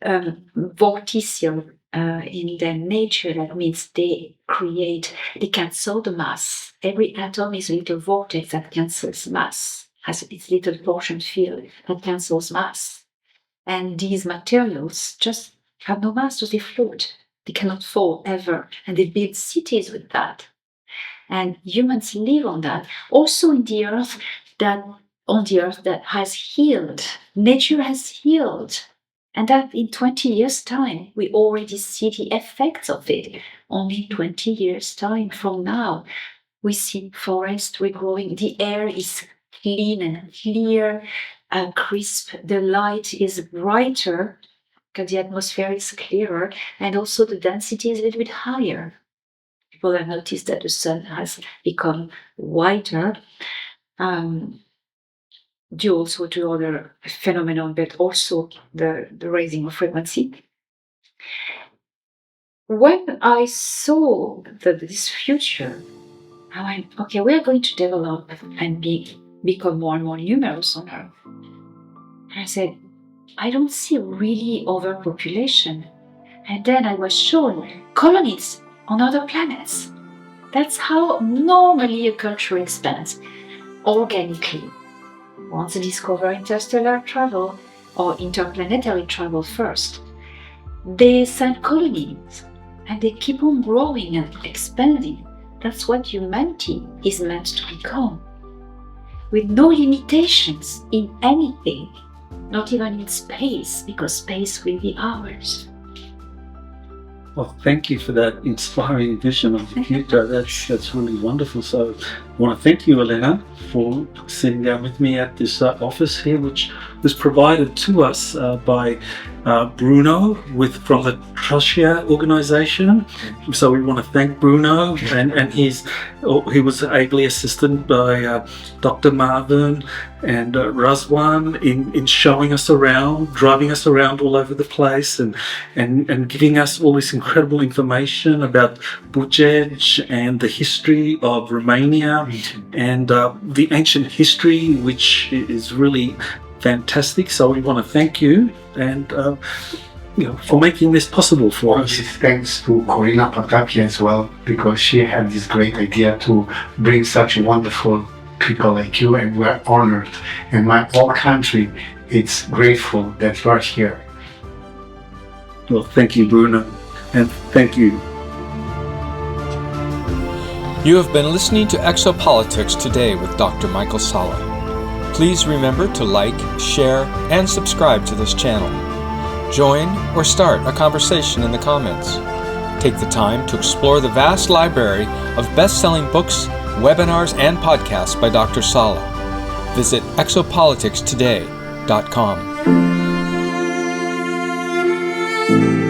Speaker 2: vorticial in their nature. That means they cancel the mass. Every atom is a little vortex that cancels mass, has its little portion field that cancels mass. And these materials just have no mass, so they float. They cannot fall ever. And they build cities with that. And humans live on that. Also on the earth that has healed. Nature has healed. And that in 20 years' time, we already see the effects of it. Only 20 years' time from now, we see forests regrowing. The air is clean and clear and crisp. The light is brighter because the atmosphere is clearer. And also the density is a little bit higher. People have noticed that the sun has become whiter. Due also to other phenomena, but also the raising of frequency. When I saw this future, I went, okay, we are going to develop and become more and more numerous on Earth. And I said, I don't see really overpopulation. And then I was shown colonies on other planets. That's how normally a culture expands, organically. Once they discover interstellar travel or interplanetary travel first, they send colonies and they keep on growing and expanding. That's what humanity is meant to become. With no limitations in anything, not even in space, because space will be ours.
Speaker 1: Well, thank you for that inspiring vision of the future. That's really wonderful. So I want to thank you, Elena, for sitting down with me at this office here, which was provided to us by Bruno from the Trickster organization. So we want to thank Bruno, and he was ably assisted by Dr. Marvin and Razwan in showing us around, driving us around all over the place, and giving us all this incredible information about Bucegi and the history of Romania and the ancient history, which is really fantastic. So we want to thank you and for making this possible for us.
Speaker 3: Thanks to Corina Pataki as well, because she had this great idea to bring such wonderful people like you, and we're honored. And my whole country is grateful that you are here.
Speaker 1: Well, thank you, Bruno, and thank you.
Speaker 4: You have been listening to Exopolitics Today with Dr. Michael Salla. Please remember to like, share, and subscribe to this channel. Join or start a conversation in the comments. Take the time to explore the vast library of best-selling books, webinars, and podcasts by Dr. Salla. Visit exopoliticstoday.com.